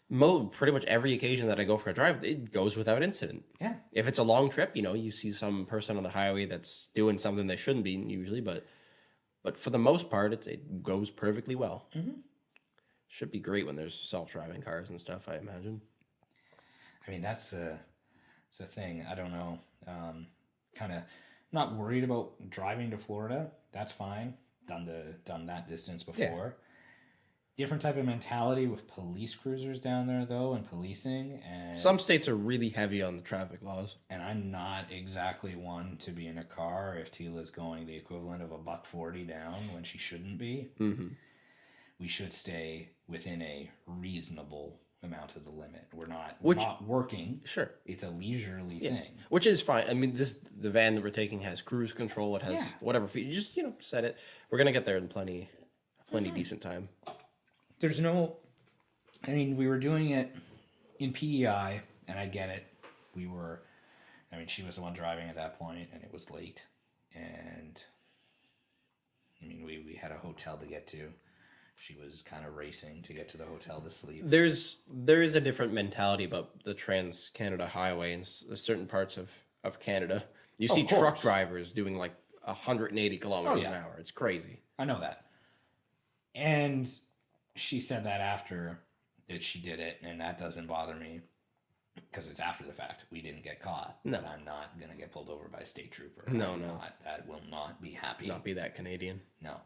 Speaker 2: Pretty much every occasion that I go for a drive, it goes without incident.
Speaker 1: Yeah.
Speaker 2: If it's a long trip, you see some person on the highway that's doing something they shouldn't be usually, but for the most part, it goes perfectly well. Mm-hmm. Should be great when there's self-driving cars and stuff, I imagine.
Speaker 1: I mean, that's the thing. I don't know. Kind of not worried about driving to Florida. That's fine. Done that distance before. Yeah. Different type of mentality with police cruisers down there, though, and policing. And
Speaker 2: some states are really heavy on the traffic laws.
Speaker 1: And I'm not exactly one to be in a car if Tila's going the equivalent of $1.40 down when she shouldn't be. Mm-hmm. We should stay within a reasonable amount of the limit. We're not working.
Speaker 2: Sure.
Speaker 1: It's a leisurely thing.
Speaker 2: Which is fine. I mean, the van that we're taking has cruise control. It has whatever. You just, set it. We're going to get there in plenty decent time.
Speaker 1: There's no, I mean, we were doing it in PEI, and I get it. She was the one driving at that point, and it was late. And, I mean, we had a hotel to get to. She was kind of racing to get to the hotel to sleep.
Speaker 2: There is a different mentality about the Trans-Canada Highway in certain parts of Canada. You see truck drivers doing like 180 kilometers an hour. It's crazy.
Speaker 1: I know that. And she said that after that she did it, and that doesn't bother me because it's after the fact. We didn't get caught. No. But I'm not going to get pulled over by a state trooper.
Speaker 2: No.
Speaker 1: That will not be happy.
Speaker 2: Not be that Canadian.
Speaker 1: No.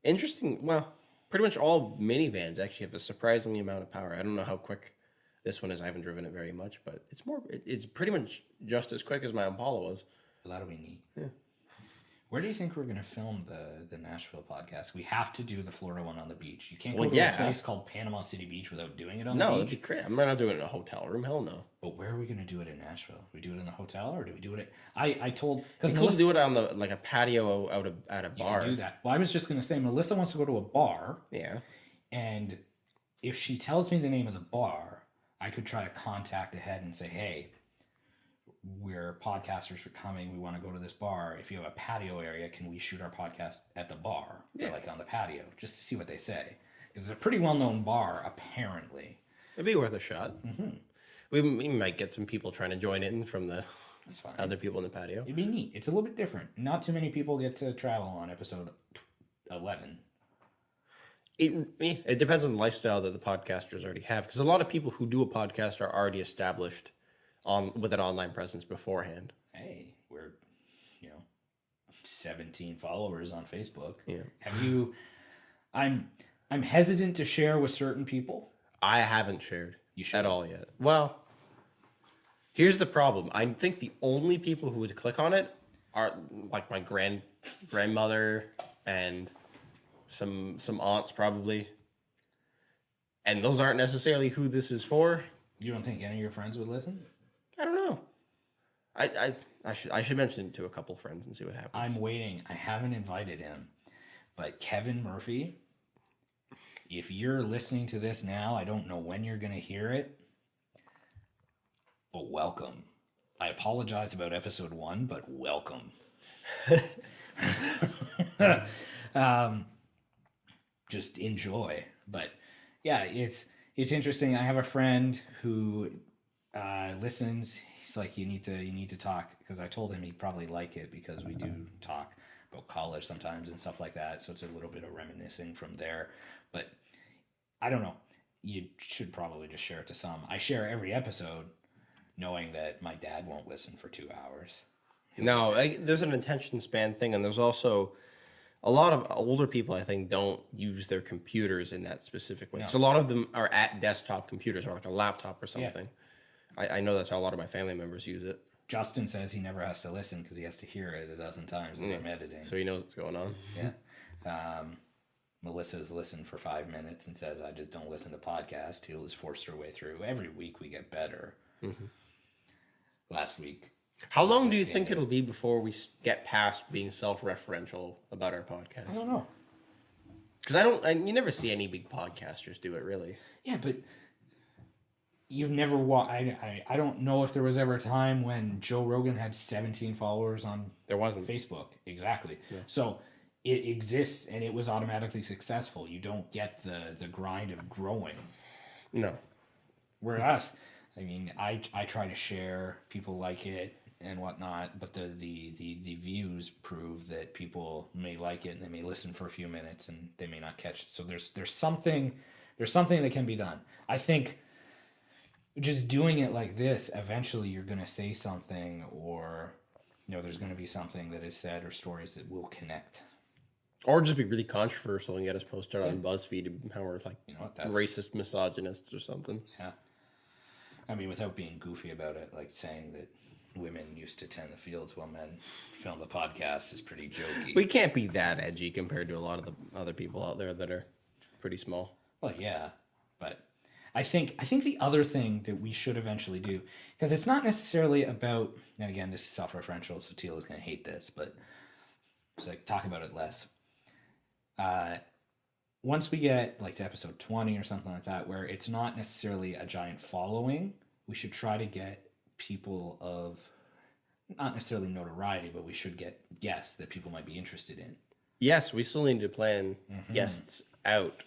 Speaker 2: Interesting. Well, pretty much all minivans actually have a surprisingly amount of power. I don't know how quick this one is. I haven't driven it very much, but it's pretty much just as quick as my Impala was.
Speaker 1: Well, that'll be neat. Yeah. Where do you think we're going to film the Nashville podcast? We have to do the Florida one on the beach. You can't go to a place called Panama City Beach without doing it on the beach.
Speaker 2: No, it'd be great. I'm not doing it in a hotel room. Hell no.
Speaker 1: But where are we going to do it in Nashville? Do we do it in the hotel, or do we do it at... I told...
Speaker 2: Because Melissa do it on a patio at a bar.
Speaker 1: You can do that. Well, I was just going to say, Melissa wants to go to a bar.
Speaker 2: Yeah.
Speaker 1: And if she tells me the name of the bar, I could try to contact ahead and say, hey... we're podcasters are coming. We want to go to this bar. If you have a patio area, can we shoot our podcast at the bar? Yeah. Or like on the patio, just to see what they say. Because it's a pretty well-known bar, apparently.
Speaker 2: It'd be worth a shot. Mm-hmm. We might get some people trying to join in from the other people in the patio.
Speaker 1: It'd be neat. It's a little bit different. Not too many people get to travel on episode 11.
Speaker 2: It depends on the lifestyle that the podcasters already have. Because a lot of people who do a podcast are already established with an online presence beforehand.
Speaker 1: Hey, we're 17 followers on Facebook.
Speaker 2: Yeah.
Speaker 1: Have you? I'm hesitant to share with certain people.
Speaker 2: I haven't shared at all yet. Well, here's the problem. I think the only people who would click on it are like my grandmother and some aunts probably, and those aren't necessarily who this is for.
Speaker 1: You don't think any of your friends would listen?
Speaker 2: I don't know. I should mention it to a couple friends and see what happens.
Speaker 1: I'm waiting. I haven't invited him. But Kevin Murphy, if you're listening to this now, I don't know when you're going to hear it, but welcome. I apologize about episode 1, but welcome. Just enjoy. But yeah, it's interesting. I have a friend who listens. He's like, you need to talk, because I told him he'd probably like it because we do talk about college sometimes and stuff like that. So it's a little bit of reminiscing from there. But I don't know. You should probably just share it to some. I share every episode knowing that my dad won't listen for 2 hours.
Speaker 2: No, there's an attention span thing, and there's also a lot of older people, I think, don't use their computers in that specific way. So a lot of them are at desktop computers or like a laptop or something. Yeah. I know that's how a lot of my family members use it.
Speaker 1: Justin says he never has to listen because he has to hear it 12 times as I'm editing.
Speaker 2: So he knows what's going on.
Speaker 1: Yeah. Melissa's listened for 5 minutes and says, I just don't listen to podcasts. Teal has forced her way through. Every week we get better. Mm-hmm. Last week.
Speaker 2: How long do you think it'll be before we get past being self-referential about our podcast?
Speaker 1: I don't know.
Speaker 2: Because you never see any big podcasters do it, really.
Speaker 1: Yeah, but you've never I don't know if there was ever a time when Joe Rogan had 17 followers on
Speaker 2: There wasn't.
Speaker 1: Facebook. Exactly.
Speaker 2: Yeah.
Speaker 1: So it exists and it was automatically successful. You don't get the grind of growing.
Speaker 2: No.
Speaker 1: Whereas, I mean, I try to share, people like it and whatnot, but the views prove that people may like it and they may listen for a few minutes and they may not catch it. So there's something that can be done. I think just doing it like this, eventually you're going to say something, or there's going to be something that is said or stories that will connect.
Speaker 2: Or just be really controversial and get us posted on BuzzFeed how we're like
Speaker 1: that's
Speaker 2: racist misogynists or something.
Speaker 1: Yeah. I mean, without being goofy about it, like saying that women used to tend the fields while men filmed the podcast is pretty jokey.
Speaker 2: We can't be that edgy compared to a lot of the other people out there that are pretty small.
Speaker 1: Well, yeah, but I think the other thing that we should eventually do, because it's not necessarily about, and again, this is self-referential, so Teal is going to hate this, but it's like talk about it less. Once we get like to episode 20 or something like that, where it's not necessarily a giant following, we should try to get people of not necessarily notoriety, but we should get guests that people might be interested in.
Speaker 2: Yes, we still need to plan guests out.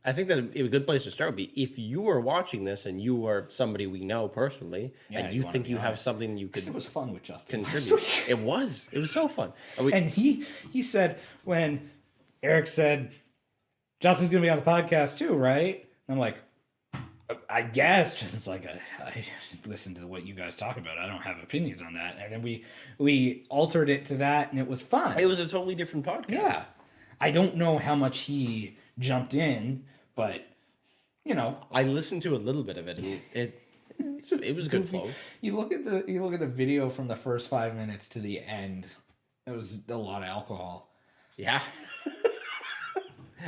Speaker 2: I think that a good place to start would be if you are watching this and you are somebody we know personally, and you think you have something you could.
Speaker 1: It was fun with Justin.
Speaker 2: Contribute. It was so fun.
Speaker 1: And he said, when Eric said, Justin's going to be on the podcast too, right? I'm like, I guess. Justin's like, I listen to what you guys talk about. I don't have opinions on that. And then we altered it to that, and it was fun.
Speaker 2: It was a totally different podcast.
Speaker 1: Yeah. I don't know how much he jumped in, but
Speaker 2: I listened to a little bit of it, and it was good flow.
Speaker 1: You look at the video from the first 5 minutes to the end. It was a lot of alcohol.
Speaker 2: Yeah.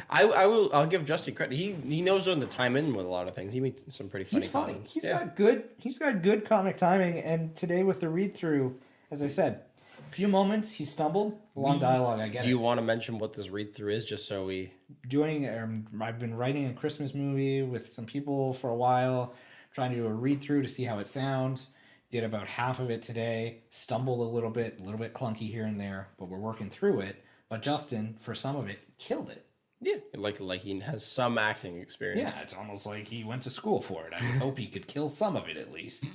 Speaker 2: I'll give Justin credit. He knows when to time in with a lot of things. He makes some pretty funny comments.
Speaker 1: He's got good comic timing, and today with the read through, as I said, a few moments he stumbled. Long dialogue, I get it.
Speaker 2: Do you want to mention what this read through is, just so we
Speaker 1: I've been writing a Christmas movie with some people for a while, trying to do a read through to see how it sounds. Did about half of it today. Stumbled a little bit clunky here and there, but we're working through it. But Justin, for some of it, killed it.
Speaker 2: Yeah, like he has some acting experience.
Speaker 1: Yeah, it's almost like he went to school for it. I hope he could kill some of it at least.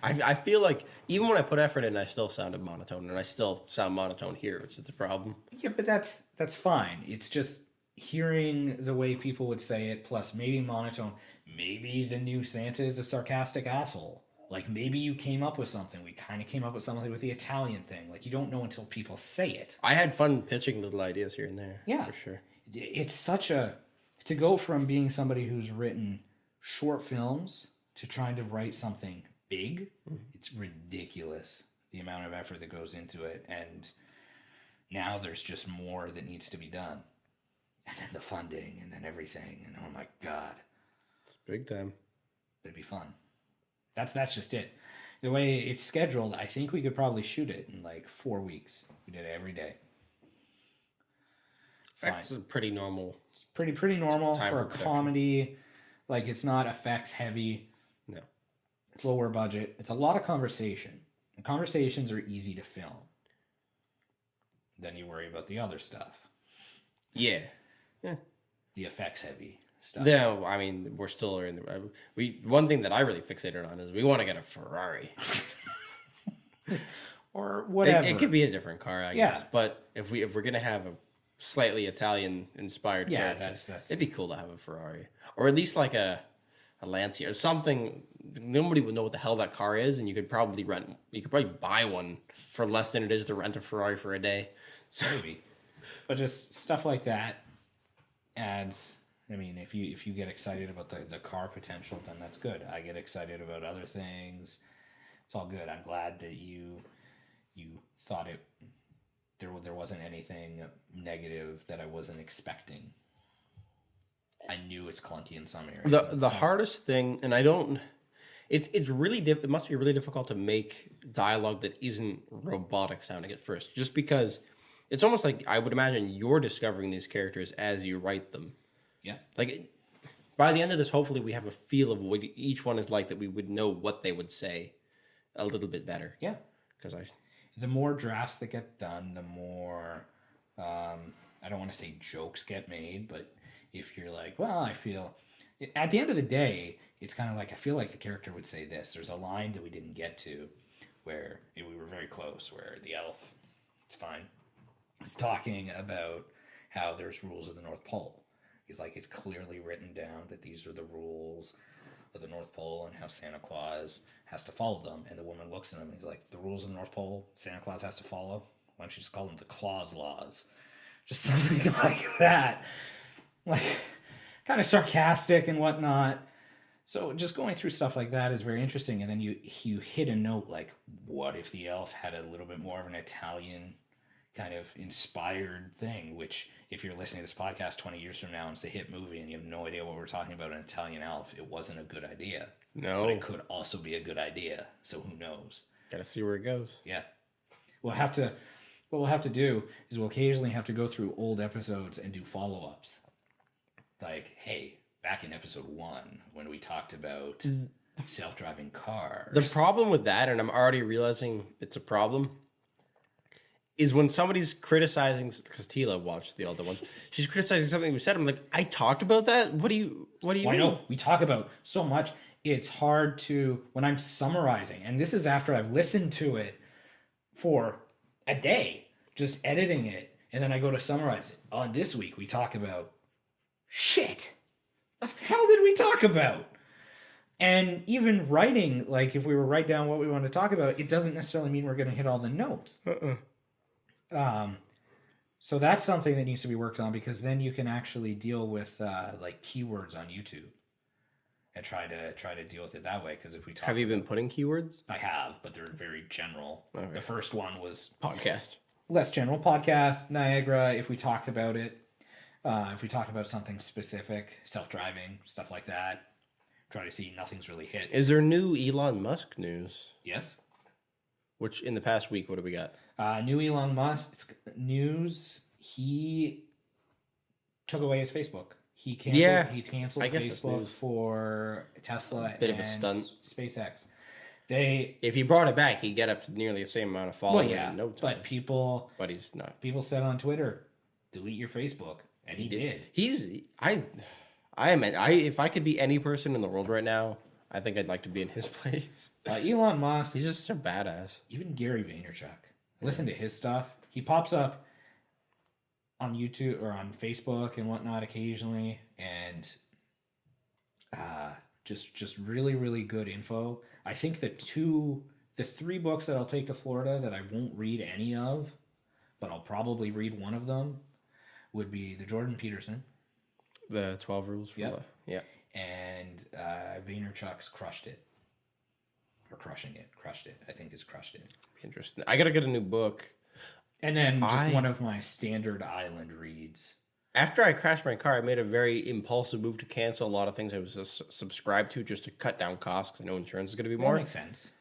Speaker 2: I feel like even when I put effort in, I still sounded monotone, and I still sound monotone here, which is the problem.
Speaker 1: Yeah, but that's fine. It's just hearing the way people would say it, plus maybe monotone. Maybe the new Santa is a sarcastic asshole. Like, maybe you came up with something. We kind of came up with something with the Italian thing. Like, you don't know until people say it.
Speaker 2: I had fun pitching little ideas here and there.
Speaker 1: Yeah.
Speaker 2: For sure.
Speaker 1: It's such a... To go from being somebody who's written short films to trying to write something big, it's ridiculous, the amount of effort that goes into it. And now there's just more that needs to be done. And then the funding, and then everything. And oh my God.
Speaker 2: It's big time.
Speaker 1: It'd be fun. That's just it. The way it's scheduled, I think we could probably shoot it in like 4 weeks. We did it every day.
Speaker 2: That's pretty normal.
Speaker 1: It's pretty normal for a comedy. Like, it's not effects heavy.
Speaker 2: No.
Speaker 1: It's lower budget. It's a lot of conversation. And conversations are easy to film. Then you worry about the other stuff.
Speaker 2: Yeah.
Speaker 1: The effects heavy stuff.
Speaker 2: No, I mean, we're still in the... One thing that I really fixated on is we want to get a Ferrari.
Speaker 1: Or whatever.
Speaker 2: It could be a different car, I guess. But if we're going to have a slightly Italian-inspired car, it'd be cool to have a Ferrari. Or at least like a Lancia or something. Nobody would know what the hell that car is, and you could probably buy one for less than it is to rent a Ferrari for a day. So,
Speaker 1: maybe. But just stuff like that adds... I mean, if you get excited about the car potential, then that's good. I get excited about other things. It's all good. I'm glad that you thought there wasn't anything negative that I wasn't expecting. I knew it's clunky in some areas.
Speaker 2: The hardest thing, and I don't... It's really it must be really difficult to make dialogue that isn't robotic sounding at first, just because it's almost like I would imagine you're discovering these characters as you write them.
Speaker 1: Yeah.
Speaker 2: Like, by the end of this, hopefully we have a feel of what each one is like, that we would know what they would say a little bit better.
Speaker 1: Yeah.
Speaker 2: Because
Speaker 1: the more drafts that get done, the more, I don't want to say jokes get made, but if you're like, well, I feel, at the end of the day, it's kind of like, I feel like the character would say this. There's a line that we didn't get to where we were very close, where the elf, it's fine, is talking about how there's rules of the North Pole. He's like, it's clearly written down that these are the rules of the North Pole and how Santa Claus has to follow them. And the woman looks at him and he's like, the rules of the North Pole Santa Claus has to follow? Why don't you just call them the Claus laws? Just something like that. Like, kind of sarcastic and whatnot. So just going through stuff like that is very interesting. And then you hit a note like, what if the elf had a little bit more of an Italian kind of inspired thing, which if you're listening to this podcast 20 years from now and it's a hit movie and you have no idea what we're talking about, an Italian elf, it wasn't a good idea.
Speaker 2: No.
Speaker 1: But it could also be a good idea. So who knows?
Speaker 2: Gotta see where it goes.
Speaker 1: Yeah. What we'll have to do is we'll occasionally have to go through old episodes and do follow-ups. Like, hey, back in episode 1 when we talked about self-driving cars.
Speaker 2: The problem with that, and I'm already realizing it's a problem, is when somebody's criticizing, because Tila watched the older ones, she's criticizing something we said. I'm like, I talked about that? What do you mean?
Speaker 1: I know, we talk about so much. It's hard to, when I'm summarizing, and this is after I've listened to it for a day, just editing it, and then I go to summarize it. On this week, we talk about shit. The hell did we talk about? And even writing, like if we were write down what we want to talk about, it doesn't necessarily mean we're going to hit all the notes. So that's something that needs to be worked on, because then you can actually deal with like keywords on YouTube and try to deal with it that way. Because if we talk,
Speaker 2: have you been putting keywords?
Speaker 1: I have, but they're very general. Okay. The first one was
Speaker 2: podcast,
Speaker 1: less general. Podcast, Niagara. If we talked about it, if we talked about something specific, self-driving stuff like that, try to see nothing's really hit.
Speaker 2: Is there new Elon Musk news?
Speaker 1: Yes.
Speaker 2: Which in the past week, what do we got?
Speaker 1: New Elon Musk news. He took away his Facebook. He canceled Facebook for Tesla
Speaker 2: Bit of a stunt.
Speaker 1: SpaceX.
Speaker 2: If he brought it back, he'd get up to nearly the same amount of followers in no time.
Speaker 1: But
Speaker 2: he's not.
Speaker 1: People said on Twitter, delete your Facebook, and he did.
Speaker 2: If I could be any person in the world right now, I think I'd like to be in his place.
Speaker 1: Elon Musk,
Speaker 2: he's just a badass.
Speaker 1: Even Gary Vaynerchuk. Listen to his stuff. He pops up on YouTube or on Facebook and whatnot occasionally, and just really, really good info. I think the 3 books that I'll take to Florida that I won't read any of, but I'll probably read one of them, would be the Jordan Peterson.
Speaker 2: The 12 Rules for Life. Yeah.
Speaker 1: And Vaynerchuk's Crushed It. Or Crushed It. I think it's Crushed It.
Speaker 2: Interesting. I gotta get a new book.
Speaker 1: And then just one of my standard island reads.
Speaker 2: After I crashed my car, I made a very impulsive move to cancel a lot of things I was subscribed to just to cut down costs, because I know insurance is going to be more.
Speaker 1: That makes sense.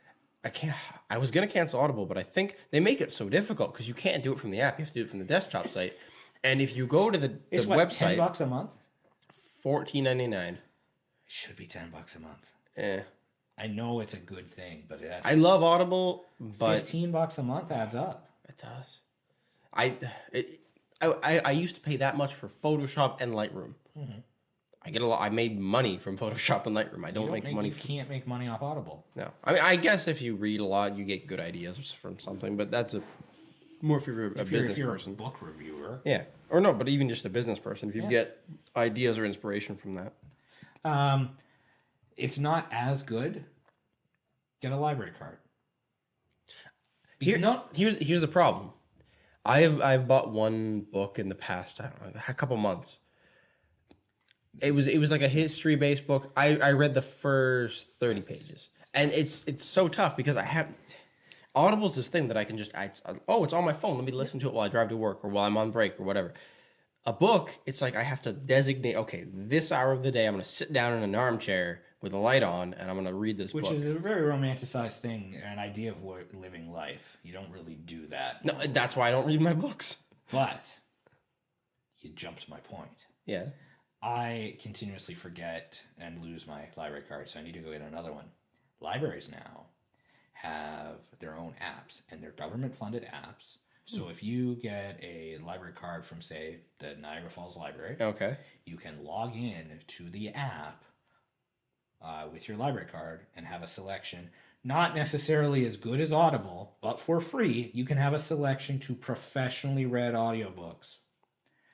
Speaker 2: I was going to cancel Audible, but I think they make it so difficult because you can't do it from the app. You have to do it from the desktop site. And if you go to the website...
Speaker 1: $10 a month?
Speaker 2: $14.99.
Speaker 1: It should be $10 a month.
Speaker 2: Yeah.
Speaker 1: I know it's a good thing, but that's...
Speaker 2: I love Audible, but...
Speaker 1: $15 a month adds up.
Speaker 2: It does. I used to pay that much for Photoshop and Lightroom. Mm-hmm. I made money from Photoshop and Lightroom. I don't make money.
Speaker 1: You can't make money off Audible.
Speaker 2: No, I mean, I guess if you read a lot, you get good ideas from something. But that's more if you're a business person,
Speaker 1: a book reviewer.
Speaker 2: Yeah, or no, but even just a business person, if you get ideas or inspiration from that.
Speaker 1: It's not as good. Get a library card.
Speaker 2: Here's the problem. I've bought one book in the past, I don't know, a couple months. It was like a history based book. I read the first 30 pages, and it's so tough because Audible's this thing that I can just it's on my phone. Let me listen to it while I drive to work or while I'm on break or whatever. A book, it's like I have to designate. Okay, this hour of the day, I'm going to sit down in an armchair with a light on, and I'm going to read this book.
Speaker 1: Which is a very romanticized thing, an idea of living life. You don't really do that.
Speaker 2: No, that's why I don't read my books.
Speaker 1: But you jumped my point.
Speaker 2: Yeah.
Speaker 1: I continuously forget and lose my library card, so I need to go get another one. Libraries now have their own apps, and they're government-funded apps. So if you get a library card from, say, the Niagara Falls Library,
Speaker 2: Okay.
Speaker 1: you can log in to the app with your library card and have a selection. Not necessarily as good as Audible, but for free, you can have a selection to professionally read audiobooks.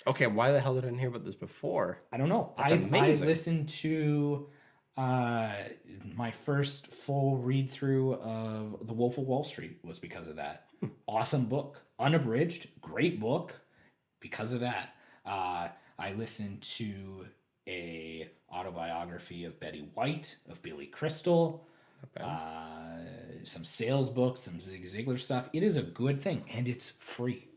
Speaker 2: Okay, why the hell did I didn't hear about this before?
Speaker 1: I don't know.
Speaker 2: That's
Speaker 1: I
Speaker 2: amazing.
Speaker 1: listened to my first full read through of The Wolf of Wall Street was because of that. Awesome book, unabridged, great book. Because of that, I listened to a autobiography of Betty White, of Billy Crystal, some sales books, some Zig Ziglar stuff. It is a good thing, and it's free.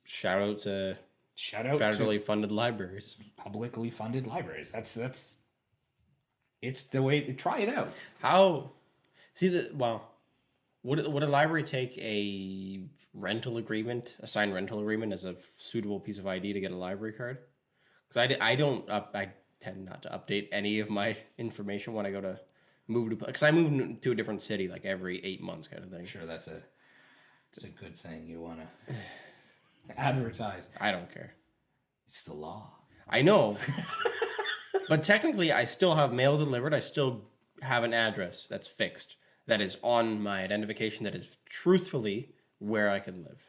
Speaker 2: Shout out to federally funded libraries.
Speaker 1: Publicly funded libraries. That's it's the way to try it out.
Speaker 2: How would a library take a rental agreement, a signed rental agreement as a suitable piece of ID to get a library card? Because I tend not to update any of my information when I go to move to, because I move to a different city like every 8 months kind of thing.
Speaker 1: Sure, it's a good thing. You want to advertise.
Speaker 2: I don't care.
Speaker 1: It's the law.
Speaker 2: I know. But technically, I still have mail delivered. I still have an address that's fixed. That is on my identification. That is truthfully where I can live.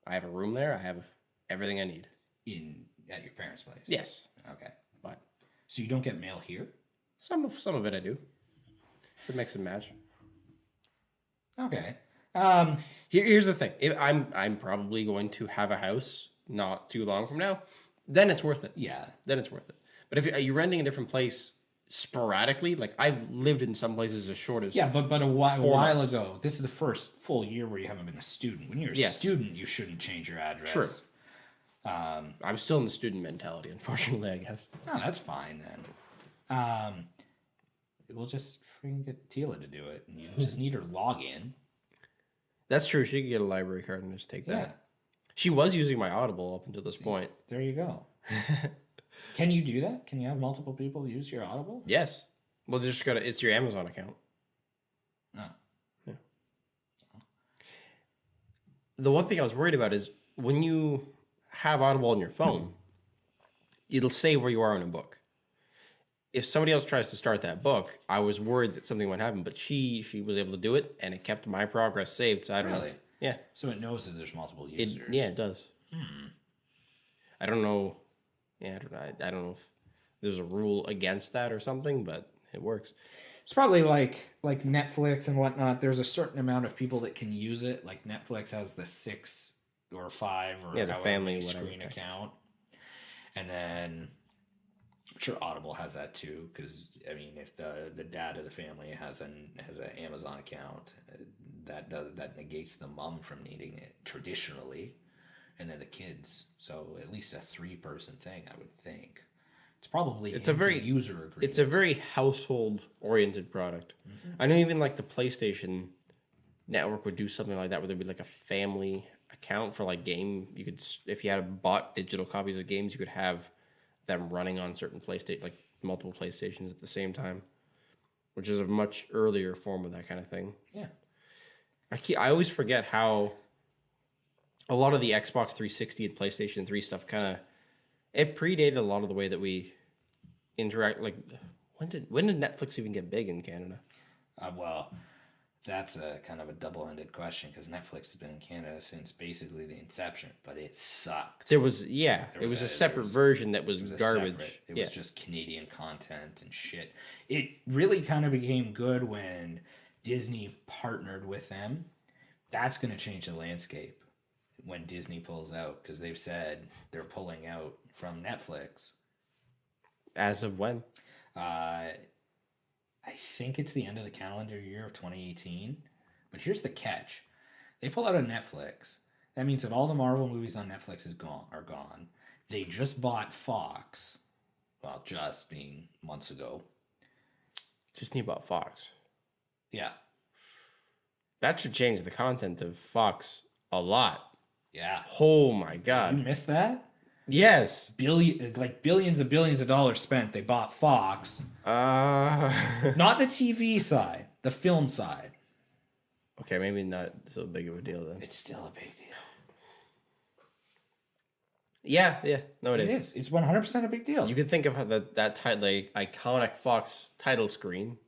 Speaker 2: I have a room there. I have everything I need.
Speaker 1: At your parents' place?
Speaker 2: Yes.
Speaker 1: Okay.
Speaker 2: But
Speaker 1: So you don't get mail here?
Speaker 2: some of it I do. It's a mix and match.
Speaker 1: Okay.
Speaker 2: Here's the thing. If I'm probably going to have a house not too long from now, then it's worth it.
Speaker 1: Yeah.
Speaker 2: Then it's worth it. But if you're renting a different place sporadically, like I've lived in some places as short as
Speaker 1: but a while
Speaker 2: months.
Speaker 1: ago, this is the first full year where you haven't been a student. When you're a student, you shouldn't change your address.
Speaker 2: True. I'm still in the student mentality, unfortunately, I guess.
Speaker 1: No, that's fine then. We'll just freaking get Tila to do it. And you just need her login.
Speaker 2: That's true. She could get a library card and just take that.
Speaker 1: Yeah.
Speaker 2: She was using my Audible up until this point.
Speaker 1: There you go. Can you do that? Can you have multiple people use your Audible?
Speaker 2: Yes. Well, it's your Amazon account.
Speaker 1: No.
Speaker 2: Yeah. The one thing I was worried about is when you have Audible on your phone, it'll save where you are in a book. If somebody else tries to start that book, I was worried that something would happen, but she was able to do it, and it kept my progress saved. So I don't know. Yeah.
Speaker 1: So it knows that there's multiple users.
Speaker 2: It does. I don't know. Yeah, I don't know if there's a rule against that or something, but it works.
Speaker 1: It's probably like Netflix and whatnot. There's a certain amount of people that can use it. Like Netflix has the 6 or 5 or
Speaker 2: the family
Speaker 1: screen account, and then I'm sure Audible has that too. Because I mean, if the dad of the family has an Amazon account, that negates the mom from needing it traditionally. And then the kids, so at least a 3-person thing, I would think. It's a very user agreement.
Speaker 2: It's a very household oriented product. Mm-hmm. I know even like the PlayStation Network would do something like that, where there'd be like a family account for like game. You could, if you had bought digital copies of games, you could have them running on certain PlayStation, like multiple PlayStations at the same time, which is a much earlier form of that kind of thing.
Speaker 1: Yeah,
Speaker 2: I always forget how a lot of the Xbox 360 and PlayStation 3 stuff it predated a lot of the way that we interact. Like, when did Netflix even get big in Canada?
Speaker 1: Well, that's a kind of a double-ended question, because Netflix has been in Canada since basically the inception, but it sucked.
Speaker 2: It was a separate version that was garbage.
Speaker 1: It was just Canadian content and shit. It really kind of became good when Disney partnered with them. That's going to change the landscape when Disney pulls out, because they've said they're pulling out from Netflix.
Speaker 2: As of when?
Speaker 1: I think it's the end of the calendar year of 2018. But here's the catch. They pull out of Netflix. That means that all the Marvel movies on Netflix are gone. They just bought Fox. Well, just being months ago.
Speaker 2: Disney bought Fox.
Speaker 1: Yeah.
Speaker 2: That should change the content of Fox a lot.
Speaker 1: Yeah.
Speaker 2: Oh my God.
Speaker 1: You missed that?
Speaker 2: Yes.
Speaker 1: Billions and billions of dollars spent. They bought Fox. Not the TV side, the film side.
Speaker 2: Okay, maybe not so big of a deal then.
Speaker 1: It's still a big deal.
Speaker 2: Yeah. No, it
Speaker 1: It
Speaker 2: is.
Speaker 1: is. It's 100% a big deal.
Speaker 2: You could think of how that iconic Fox title screen.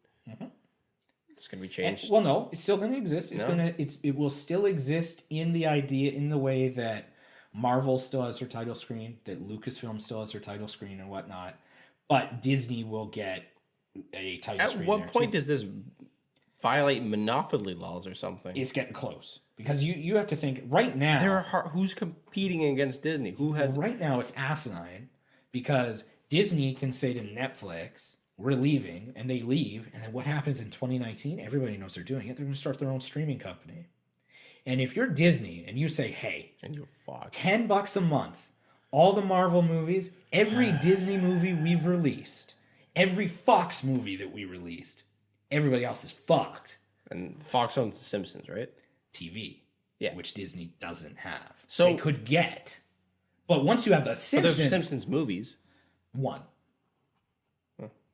Speaker 2: It's gonna be changed.
Speaker 1: Well, no, it's still going to exist. It will still exist in the way that Marvel still has their title screen, that Lucasfilm still has their title screen and whatnot. But Disney will get a title screen.
Speaker 2: At what point does this violate monopoly laws or something?
Speaker 1: It's getting close because you have to think right now.
Speaker 2: Who's competing against Disney? Who has
Speaker 1: right now? It's asinine because Disney can say to Netflix, "We're leaving," and they leave, and then what happens in 2019? Everybody knows they're doing it. They're going to start their own streaming company. And if you're Disney and you say, "Hey,
Speaker 2: and you're Fox,
Speaker 1: $10 a month, all the Marvel movies, every Disney movie we've released, every Fox movie that we released, everybody else is fucked."
Speaker 2: And Fox owns The Simpsons, right?
Speaker 1: TV,
Speaker 2: yeah,
Speaker 1: which Disney doesn't have.
Speaker 2: So
Speaker 1: they could get, but once you have the Simpsons,
Speaker 2: there's Simpsons movies.
Speaker 1: One.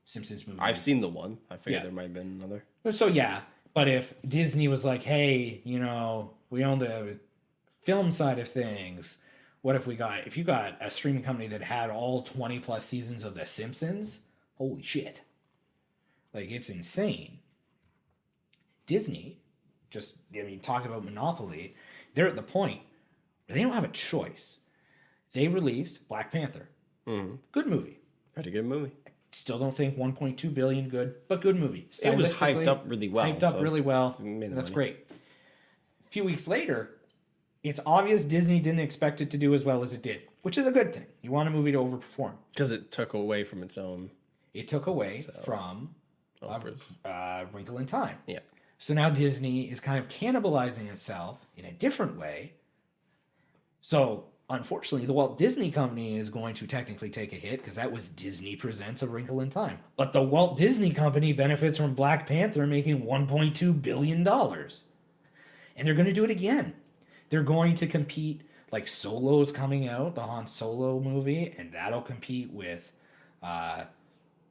Speaker 1: Simpsons movie.
Speaker 2: I've seen the one. I figured there might have been another.
Speaker 1: So yeah, but if Disney was like, "Hey, we own the film side of things. What if you got a streaming company that had all 20 plus seasons of The Simpsons? Holy shit. Like, it's insane." Disney, talk about monopoly, they're at the point where they don't have a choice. They released Black Panther.
Speaker 2: Mm-hmm.
Speaker 1: Good movie.
Speaker 2: Pretty good movie.
Speaker 1: Still don't think 1.2 billion good, but good movie.
Speaker 2: It was hyped up really well.
Speaker 1: That's great. A few weeks later, it's obvious Disney didn't expect it to do as well as it did, which is a good thing. You want a movie to overperform.
Speaker 2: Because it took away from its own.
Speaker 1: It took away from Wrinkle in Time.
Speaker 2: Yeah.
Speaker 1: So now Disney is kind of cannibalizing itself in a different way. So unfortunately, the Walt Disney Company is going to technically take a hit because that was Disney Presents A Wrinkle in Time. But the Walt Disney Company benefits from Black Panther making $1.2 billion. And they're going to do it again. They're going to compete, like Solo's coming out, the Han Solo movie, and that'll compete with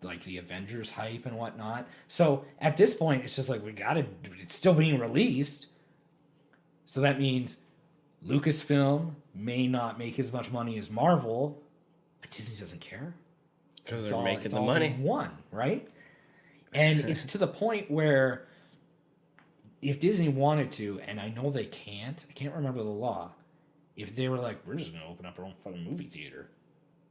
Speaker 1: like the Avengers hype and whatnot. So at this point, it's just like it's still being released. So that means Lucasfilm may not make as much money as Marvel, but Disney doesn't care.
Speaker 2: Because they're making the money.
Speaker 1: One, right? And it's to the point where if Disney wanted to, and I know they can't, I can't remember the law, if they were like, "We're just going to open up our own fucking movie theater."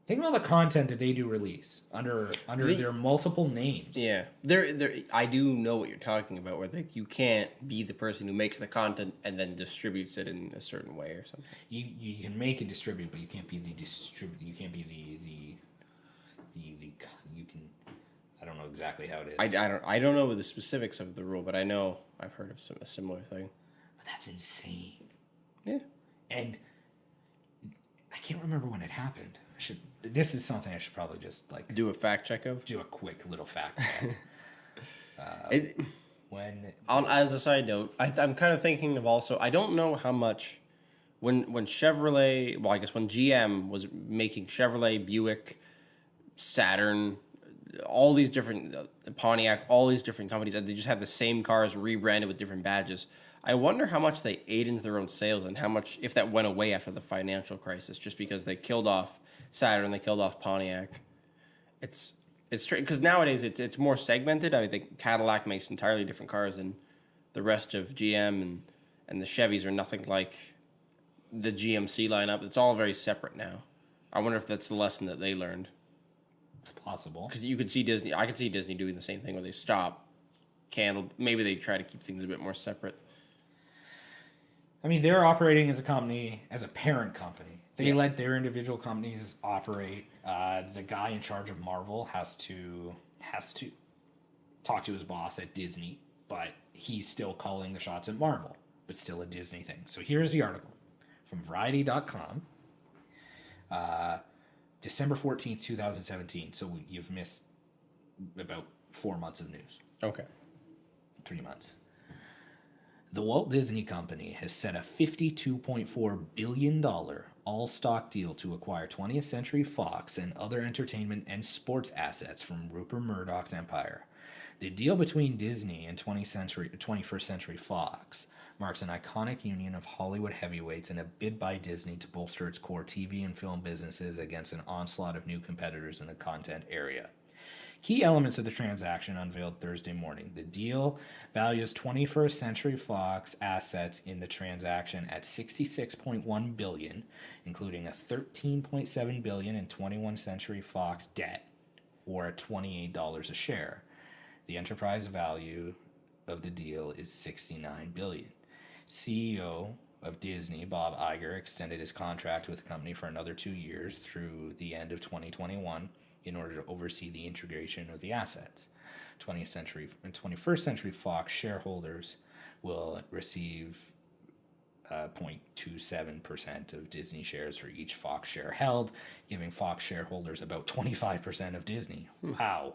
Speaker 1: Think about the content that they do release under their multiple names.
Speaker 2: Yeah, I do know what you're talking about. Where you can't be the person who makes the content and then distributes it in a certain way or something.
Speaker 1: You can make and distribute, but you can't be the distribute. You can't be the you can. I don't know exactly how it is.
Speaker 2: I don't know the specifics of the rule, but I know I've heard of a similar thing.
Speaker 1: But that's insane.
Speaker 2: Yeah,
Speaker 1: and I can't remember when it happened. This is something I should probably just
Speaker 2: do a fact check of.
Speaker 1: Do a quick little fact check.
Speaker 2: As a side note, I'm kind of thinking of also. I don't know how much when Chevrolet. Well, I guess when GM was making Chevrolet, Buick, Saturn, all these different Pontiac, all these different companies, and they just have the same cars rebranded with different badges. I wonder how much they ate into their own sales and how much, if that went away after the financial crisis, just because they killed off Saturn, they killed off Pontiac. It's strange because nowadays it's more segmented. I think Cadillac makes entirely different cars than the rest of GM, and the Chevys are nothing like the GMC lineup. It's all very separate now. I wonder if that's the lesson that they learned.
Speaker 1: It's possible
Speaker 2: because you could see Disney. I could see Disney doing the same thing where they stop, maybe they try to keep things a bit more separate.
Speaker 1: I mean, they're operating as a company, as a parent company. They let their individual companies operate. The guy in charge of Marvel has to talk to his boss at Disney, but he's still calling the shots at Marvel, but still a Disney thing. So here's the article from Variety.com, December 14th, 2017. So you've missed about 4 months of news.
Speaker 2: Okay.
Speaker 1: 3 months. The Walt Disney Company has set a $52.4 billion all-stock deal to acquire 20th Century Fox and other entertainment and sports assets from Rupert Murdoch's empire. The deal between Disney and 21st Century Fox marks an iconic union of Hollywood heavyweights and a bid by Disney to bolster its core TV and film businesses against an onslaught of new competitors in the content area. Key elements of the transaction unveiled Thursday morning. The deal values 21st Century Fox assets in the transaction at $66.1 billion, including a $13.7 billion in 21st Century Fox debt, or at $28 a share. The enterprise value of the deal is $69 billion. CEO of Disney, Bob Iger, extended his contract with the company for another 2 years through the end of 2021 in order to oversee the integration of the assets. 20th Century and 21st Century Fox shareholders will receive 0.27% of Disney shares for each Fox share held, giving Fox shareholders about 25% of Disney. Wow.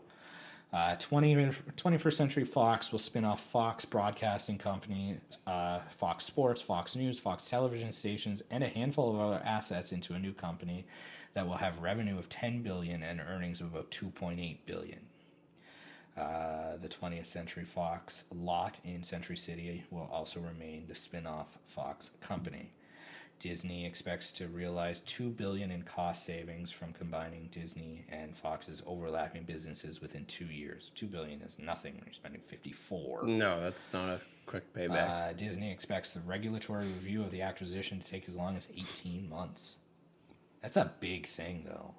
Speaker 1: 21st Century Fox will spin off Fox Broadcasting Company, Fox Sports, Fox News, Fox Television stations, and a handful of other assets into a new company that will have revenue of $10 billion and earnings of about $2.8 billion. The 20th Century Fox lot in Century City will also remain the spin-off Fox company. Disney expects to realize $2 billion in cost savings from combining Disney and Fox's overlapping businesses within 2 years. $2 billion is nothing when you're spending $54 billion.
Speaker 2: No, that's not a quick payback.
Speaker 1: Disney expects the regulatory review of the acquisition to take as long as 18 months. That's a big thing, though.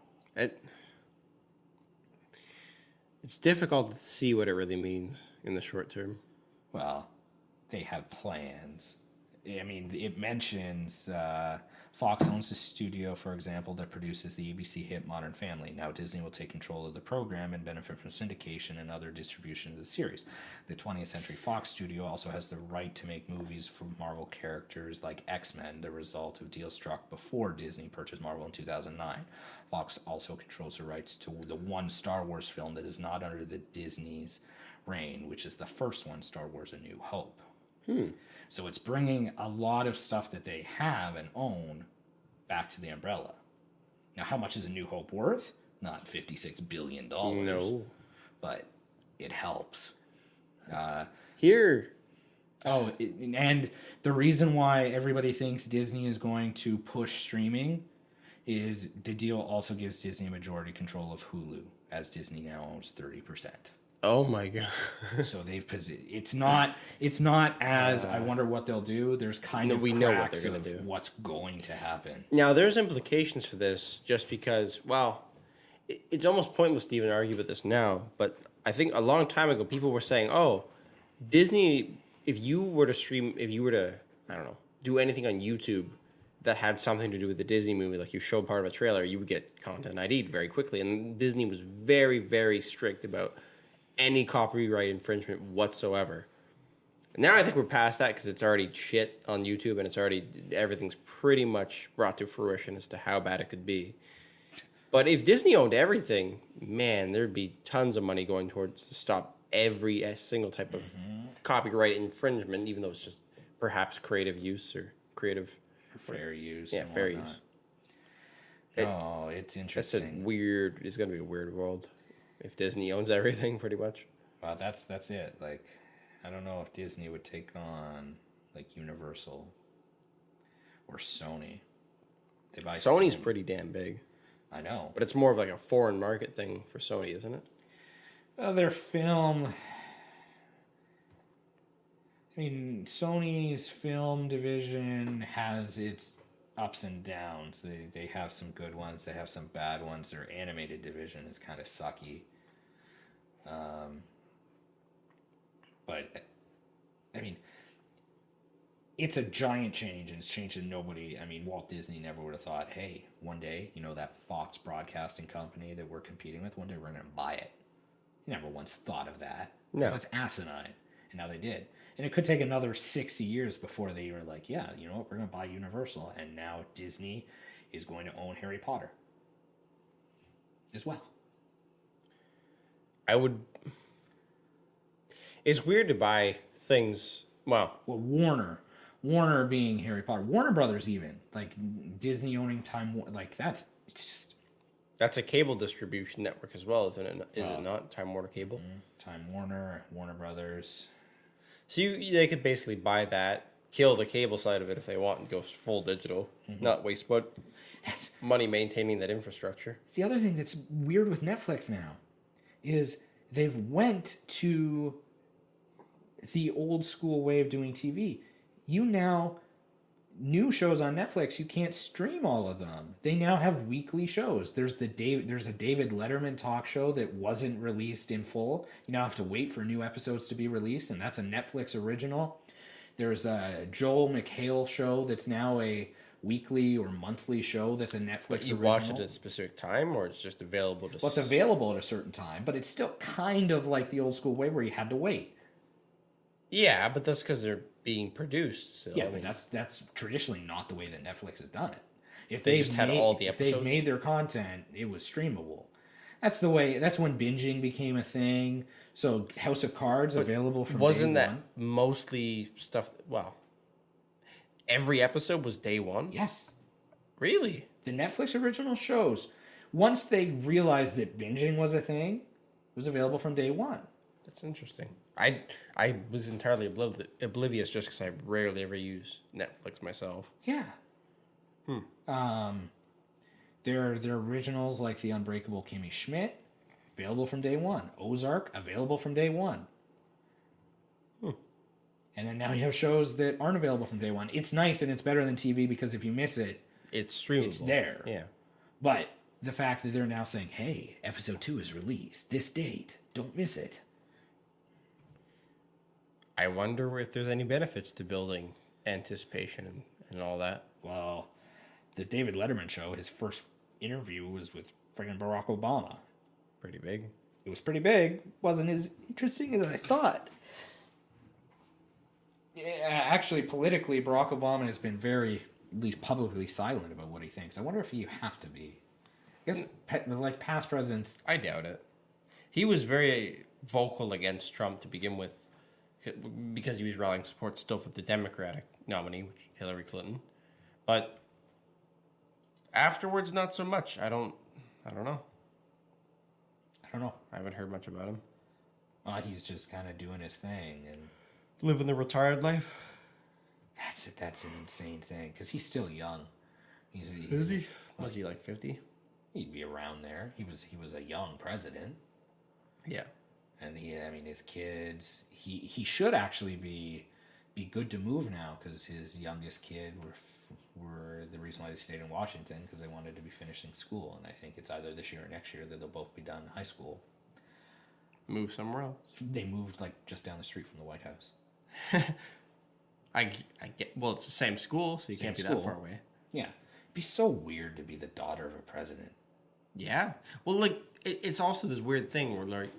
Speaker 2: It's difficult to see what it really means in the short term.
Speaker 1: Well, they have plans. I mean, it mentions Fox owns the studio, for example, that produces the ABC hit Modern Family. Now Disney will take control of the program and benefit from syndication and other distribution of the series. The 20th Century Fox studio also has the right to make movies for Marvel characters like X-Men, the result of deals struck before Disney purchased Marvel in 2009. Fox also controls the rights to the one Star Wars film that is not under the Disney's reign, which is the first one, Star Wars A New Hope. So it's bringing a lot of stuff that they have and own back to the umbrella. Now, how much is A New Hope worth? Not $56 billion.
Speaker 2: No.
Speaker 1: But it helps.
Speaker 2: Here.
Speaker 1: And the reason why everybody thinks Disney is going to push streaming is the deal also gives Disney majority control of Hulu, as Disney now owns 30%.
Speaker 2: Oh my god!
Speaker 1: So they've it's not as I wonder what they'll do. There's kind of
Speaker 2: we know what they're
Speaker 1: going
Speaker 2: to do.
Speaker 1: What's going to happen.
Speaker 2: Now there's implications for this, just because. Well, it's almost pointless to even argue with this now. But I think a long time ago, people were saying, "Oh, Disney, if you were to, I don't know, do anything on YouTube that had something to do with the Disney movie, like you showed part of a trailer, you would get content ID'd very quickly." And Disney was very, very strict about any copyright infringement whatsoever. Now I think we're past that because it's already shit on YouTube and everything's pretty much brought to fruition as to how bad it could be. But if Disney owned everything, man, there'd be tons of money going towards to stop every single type of copyright infringement, even though it's just perhaps creative use or creative...
Speaker 1: Fair use.
Speaker 2: Yeah, fair use.
Speaker 1: It's interesting.
Speaker 2: It's going to be a weird world. If Disney owns everything, pretty much.
Speaker 1: Well, that's it. Like, I don't know if Disney would take on like Universal or Sony.
Speaker 2: Sony's pretty damn big.
Speaker 1: I know,
Speaker 2: but it's more of like a foreign market thing for Sony, isn't it?
Speaker 1: Well, their film. I mean, Sony's film division has its ups and downs. They have some good ones. They have some bad ones. Their animated division is kind of sucky. But, I mean, it's a giant change, and it's changed that nobody... I mean, Walt Disney never would have thought, hey, one day, that Fox Broadcasting Company that we're competing with, one day we're going to buy it. He never once thought of that.
Speaker 2: No.
Speaker 1: That's asinine. And now they did. And it could take another 60 years before they were like, yeah, you know what, we're going to buy Universal. And now Disney is going to own Harry Potter as well. It's
Speaker 2: weird to buy things... Well,
Speaker 1: Warner Warner being Harry Potter, Warner Brothers even, like Disney owning Time, like it's just
Speaker 2: That's a cable distribution network as well, isn't it? Is it not? Time Warner Cable?
Speaker 1: Time Warner, Warner Brothers.
Speaker 2: So they could basically buy that, kill the cable side of it if they want, and go full digital, not waste money maintaining that infrastructure.
Speaker 1: It's the other thing that's weird with Netflix now, is they've went to the old school way of doing TV. New shows on Netflix, you can't stream all of them. They now have weekly shows. There's a David Letterman talk show that wasn't released in full. You now have to wait for new episodes to be released, and that's a Netflix original. There's a Joel McHale show that's now a weekly or monthly show that's a Netflix
Speaker 2: But you
Speaker 1: original.
Speaker 2: watch it at a specific time, or it's just available to...
Speaker 1: Well, it's available at a certain time, but it's still kind of like the old school way where you had to wait.
Speaker 2: Yeah, but that's because they're being produced. So,
Speaker 1: Yeah, but that's traditionally not the way that Netflix has done it. If
Speaker 2: They just had all the
Speaker 1: if they've
Speaker 2: episodes?
Speaker 1: made their content, it was streamable. That's the way. That's when binging became a thing. So House of Cards available from
Speaker 2: wasn't
Speaker 1: day
Speaker 2: that
Speaker 1: one.
Speaker 2: mostly stuff... Well, every episode was day one?
Speaker 1: Yes,
Speaker 2: Really?
Speaker 1: the Netflix original shows. Once they realized that binging was a thing, it was available from day one.
Speaker 2: That's interesting. I was entirely oblivious just because I rarely ever use Netflix myself.
Speaker 1: Yeah. Their originals like The Unbreakable Kimmy Schmidt, available from day one. Ozark, available from day one. And then now you have shows that aren't available from day one. It's nice and it's better than TV because if you miss it,
Speaker 2: It's streamable.
Speaker 1: it's there.
Speaker 2: Yeah.
Speaker 1: But the fact that they're now saying, hey, episode 2 is released this date, don't miss it.
Speaker 2: I wonder if there's any benefits to building anticipation and all that.
Speaker 1: Well, the David Letterman show, his first interview was with friggin' Barack Obama.
Speaker 2: Pretty big.
Speaker 1: It was pretty big. Wasn't as interesting as I thought. Yeah, actually, politically, Barack Obama has been very, at least publicly, silent about what he thinks. I wonder if you have to be. I guess, like past presidents...
Speaker 2: I doubt it. He was very vocal against Trump to begin with because he was rallying support still for the Democratic nominee, which Hillary Clinton. But afterwards, not so much. I don't know.
Speaker 1: I don't know.
Speaker 2: I haven't heard much about him.
Speaker 1: He's just kind of doing his thing, and
Speaker 2: Living the retired life.
Speaker 1: that's an insane thing because he's still young.
Speaker 2: Is he? Was he like 50?
Speaker 1: He'd be around there. He was a young president,
Speaker 2: Yeah.
Speaker 1: and his kids. He should actually be good to move now because his youngest kid were the reason why they stayed in Washington because they wanted to be finishing school, and I think it's either this year or next year that they'll both be done high school.
Speaker 2: Move somewhere else.
Speaker 1: They moved like just down the street from the White House.
Speaker 2: I get. Well, it's the same school, so you
Speaker 1: Same
Speaker 2: can't be
Speaker 1: school.
Speaker 2: that far away.
Speaker 1: Yeah, it'd be so weird to be the daughter of a president.
Speaker 2: Yeah. Well, like it's also this weird thing where like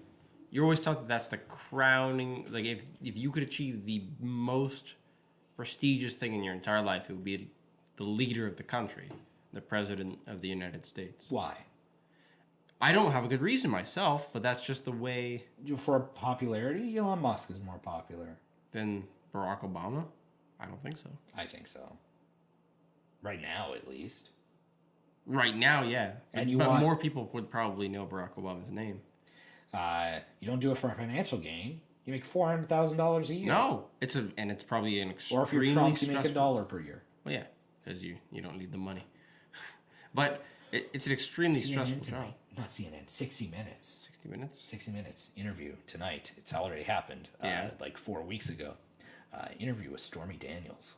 Speaker 2: you're always taught that that's the crowning. Like if you could achieve the most prestigious thing in your entire life, it would be the leader of the country, the president of the United States.
Speaker 1: Why?
Speaker 2: I don't have a good reason myself, but that's just the way.
Speaker 1: For popularity, Elon Musk is more popular.
Speaker 2: Than Barack Obama? I don't think so.
Speaker 1: I think so. Right now, at least.
Speaker 2: Right now, yeah.
Speaker 1: And
Speaker 2: but more people would probably know Barack Obama's name.
Speaker 1: You don't do it for a financial gain. You make $400,000 a year.
Speaker 2: No, it's probably an extremely
Speaker 1: Or if you're Trump, you make
Speaker 2: stressful...
Speaker 1: $1 per year.
Speaker 2: Well, yeah, because you don't need the money. But it's an extremely stressful job.
Speaker 1: Not CNN. 60 Minutes.
Speaker 2: 60 Minutes?
Speaker 1: 60 Minutes interview tonight. It's already happened. Like 4 weeks ago. Interview with Stormy Daniels.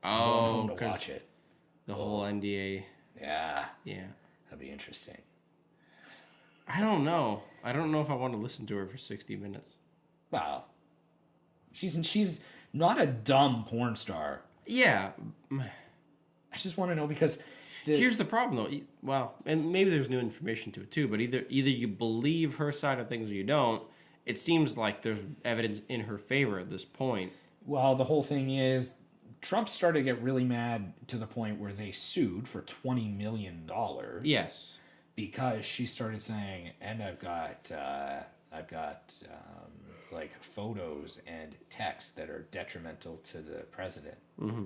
Speaker 2: Oh,
Speaker 1: to watch it.
Speaker 2: The whole NDA.
Speaker 1: Yeah.
Speaker 2: Yeah.
Speaker 1: That'd be interesting.
Speaker 2: I don't know. I don't know if I want to listen to her for 60 minutes.
Speaker 1: Well, she's not a dumb porn star.
Speaker 2: Yeah.
Speaker 1: I just want to know because
Speaker 2: here's the problem, though. Well, and maybe there's new information to it too. But either you believe her side of things or you don't. It seems like there's evidence in her favor at this point.
Speaker 1: Well, the whole thing is Trump started to get really mad to the point where they sued for $20 million.
Speaker 2: Yes.
Speaker 1: Because she started saying, and I've got I've got like photos and texts that are detrimental to the president.
Speaker 2: Mm-hmm.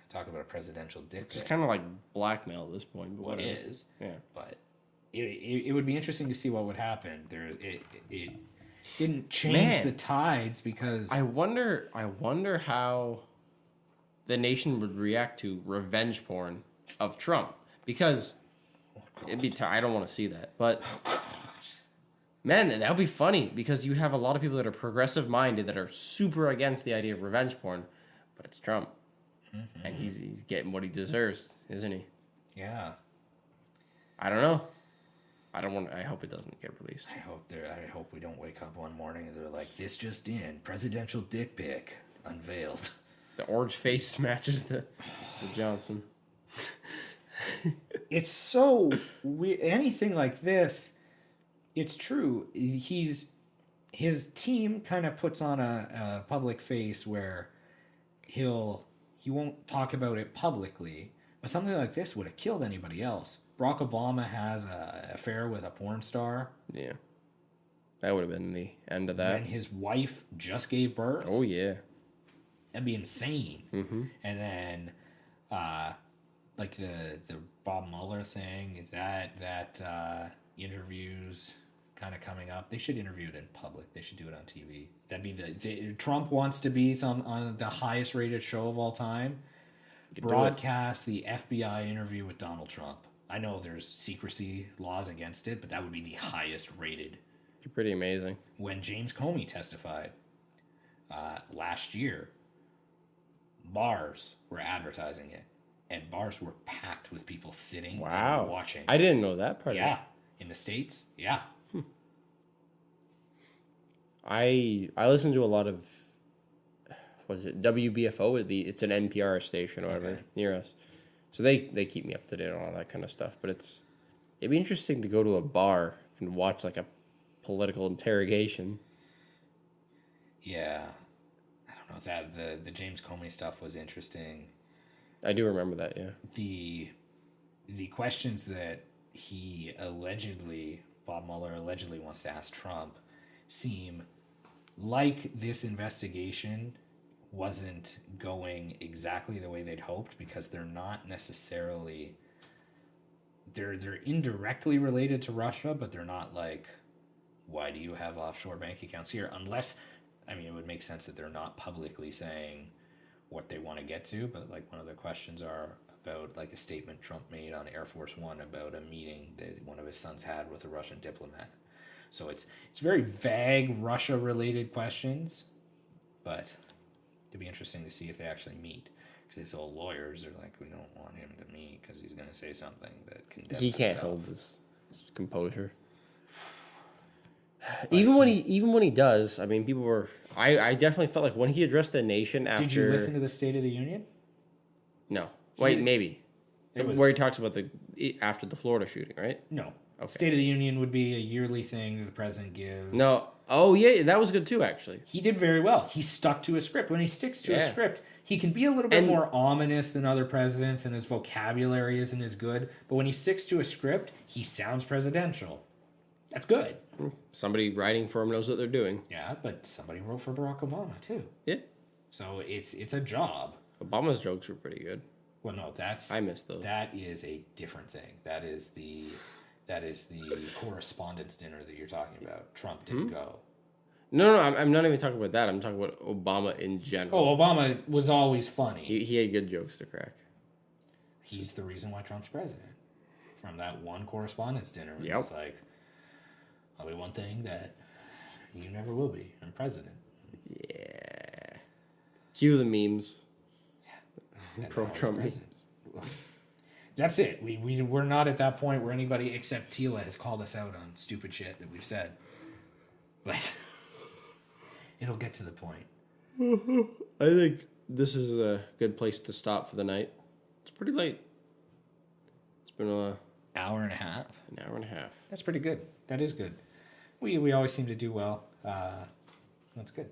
Speaker 1: Talk about a presidential dick
Speaker 2: It's
Speaker 1: pic.
Speaker 2: kind of like blackmail at this point. But
Speaker 1: What
Speaker 2: whatever.
Speaker 1: is?
Speaker 2: Yeah.
Speaker 1: But it would be interesting to see what would happen. It didn't change the tides because
Speaker 2: I wonder how the nation would react to revenge porn of Trump, because it'd be I don't want to see that, but man, that would be funny, because you'd have a lot of people that are progressive minded that are super against the idea of revenge porn, but it's Trump, and he's getting what he deserves, isn't he?
Speaker 1: Yeah.
Speaker 2: I don't know. I hope it doesn't get released.
Speaker 1: I hope we don't wake up one morning and they're like, this just in, presidential dick pic unveiled.
Speaker 2: The orange face matches the Johnson.
Speaker 1: It's so weird. Anything like this, it's true. His team kind of puts on a public face where he won't talk about it publicly, but something like this would have killed anybody else. Barack Obama has an affair with a porn star.
Speaker 2: Yeah. That would have been the end of that.
Speaker 1: When his wife just gave birth.
Speaker 2: Oh, yeah.
Speaker 1: That'd be insane.
Speaker 2: Mm-hmm.
Speaker 1: And then, like the Bob Mueller thing, that interviews kind of coming up. They should interview it in public. They should do it on TV. That'd be Trump wants to be on the highest rated show of all time. Broadcast the FBI interview with Donald Trump. I know there's secrecy laws against it, but that would be the highest rated.
Speaker 2: You're pretty amazing.
Speaker 1: When James Comey testified last year, bars were advertising it, and bars were packed with people sitting and watching.
Speaker 2: I didn't know that part.
Speaker 1: Yeah, in the States, yeah.
Speaker 2: I listen to a lot of, what is it, WBFO? It's an NPR station or whatever near us. So they keep me up to date on all that kind of stuff. But it'd be interesting to go to a bar and watch like a political interrogation.
Speaker 1: Yeah. I don't know, that the James Comey stuff was interesting.
Speaker 2: I do remember that, yeah.
Speaker 1: The questions that Bob Mueller allegedly wants to ask Trump seem like this investigation wasn't going exactly the way they'd hoped, because they're not necessarily they're indirectly related to Russia, but they're not like, why do you have offshore bank accounts here? Unless, I mean, it would make sense that they're not publicly saying what they want to get to, but like one of the questions are about like a statement Trump made on Air Force One about a meeting that one of his sons had with a Russian diplomat. So it's very vague Russia related questions, but it'd be interesting to see if they actually meet. Because these old lawyers are like, we don't want him to meet because he's going to say something that condemns
Speaker 2: He can't
Speaker 1: himself.
Speaker 2: hold his composure. Even when he does, I mean, people were. I definitely felt like when he addressed the nation after.
Speaker 1: Did you listen to the State of the Union?
Speaker 2: No. Wait, maybe. Where he talks about after the Florida shooting, right?
Speaker 1: No.
Speaker 2: Okay.
Speaker 1: State of the Union would be a yearly thing that the president gives.
Speaker 2: No. Oh, yeah, that was good too, actually.
Speaker 1: He did very well. He stuck to a script. When he sticks to a script, he can be a little bit more ominous than other presidents, and his vocabulary isn't as good. But when he sticks to a script, he sounds presidential. That's good.
Speaker 2: Somebody writing for him knows what they're doing.
Speaker 1: Yeah, but somebody wrote for Barack Obama, too.
Speaker 2: Yeah.
Speaker 1: So it's a job.
Speaker 2: Obama's jokes were pretty good.
Speaker 1: Well, no,
Speaker 2: I missed those.
Speaker 1: That is a different thing. That is the correspondence dinner that you're talking about. Trump didn't go.
Speaker 2: No, I'm not even talking about that. I'm talking about Obama in general.
Speaker 1: Oh, Obama was always funny.
Speaker 2: He had good jokes to crack.
Speaker 1: He's the reason why Trump's president. From that one correspondence dinner,
Speaker 2: Yep.
Speaker 1: it's like, I'll be one thing that you never will be. I'm president.
Speaker 2: Yeah. Cue the memes.
Speaker 1: Yeah.
Speaker 2: Pro-Trump memes.
Speaker 1: That's it. We're not at that point where anybody except Tila has called us out on stupid shit that we've said. But it'll get to the point.
Speaker 2: I think this is a good place to stop for the night. It's pretty late. It's been an
Speaker 1: hour and a half.
Speaker 2: That's
Speaker 1: That's pretty good. That is good. We always seem to do well. That's good.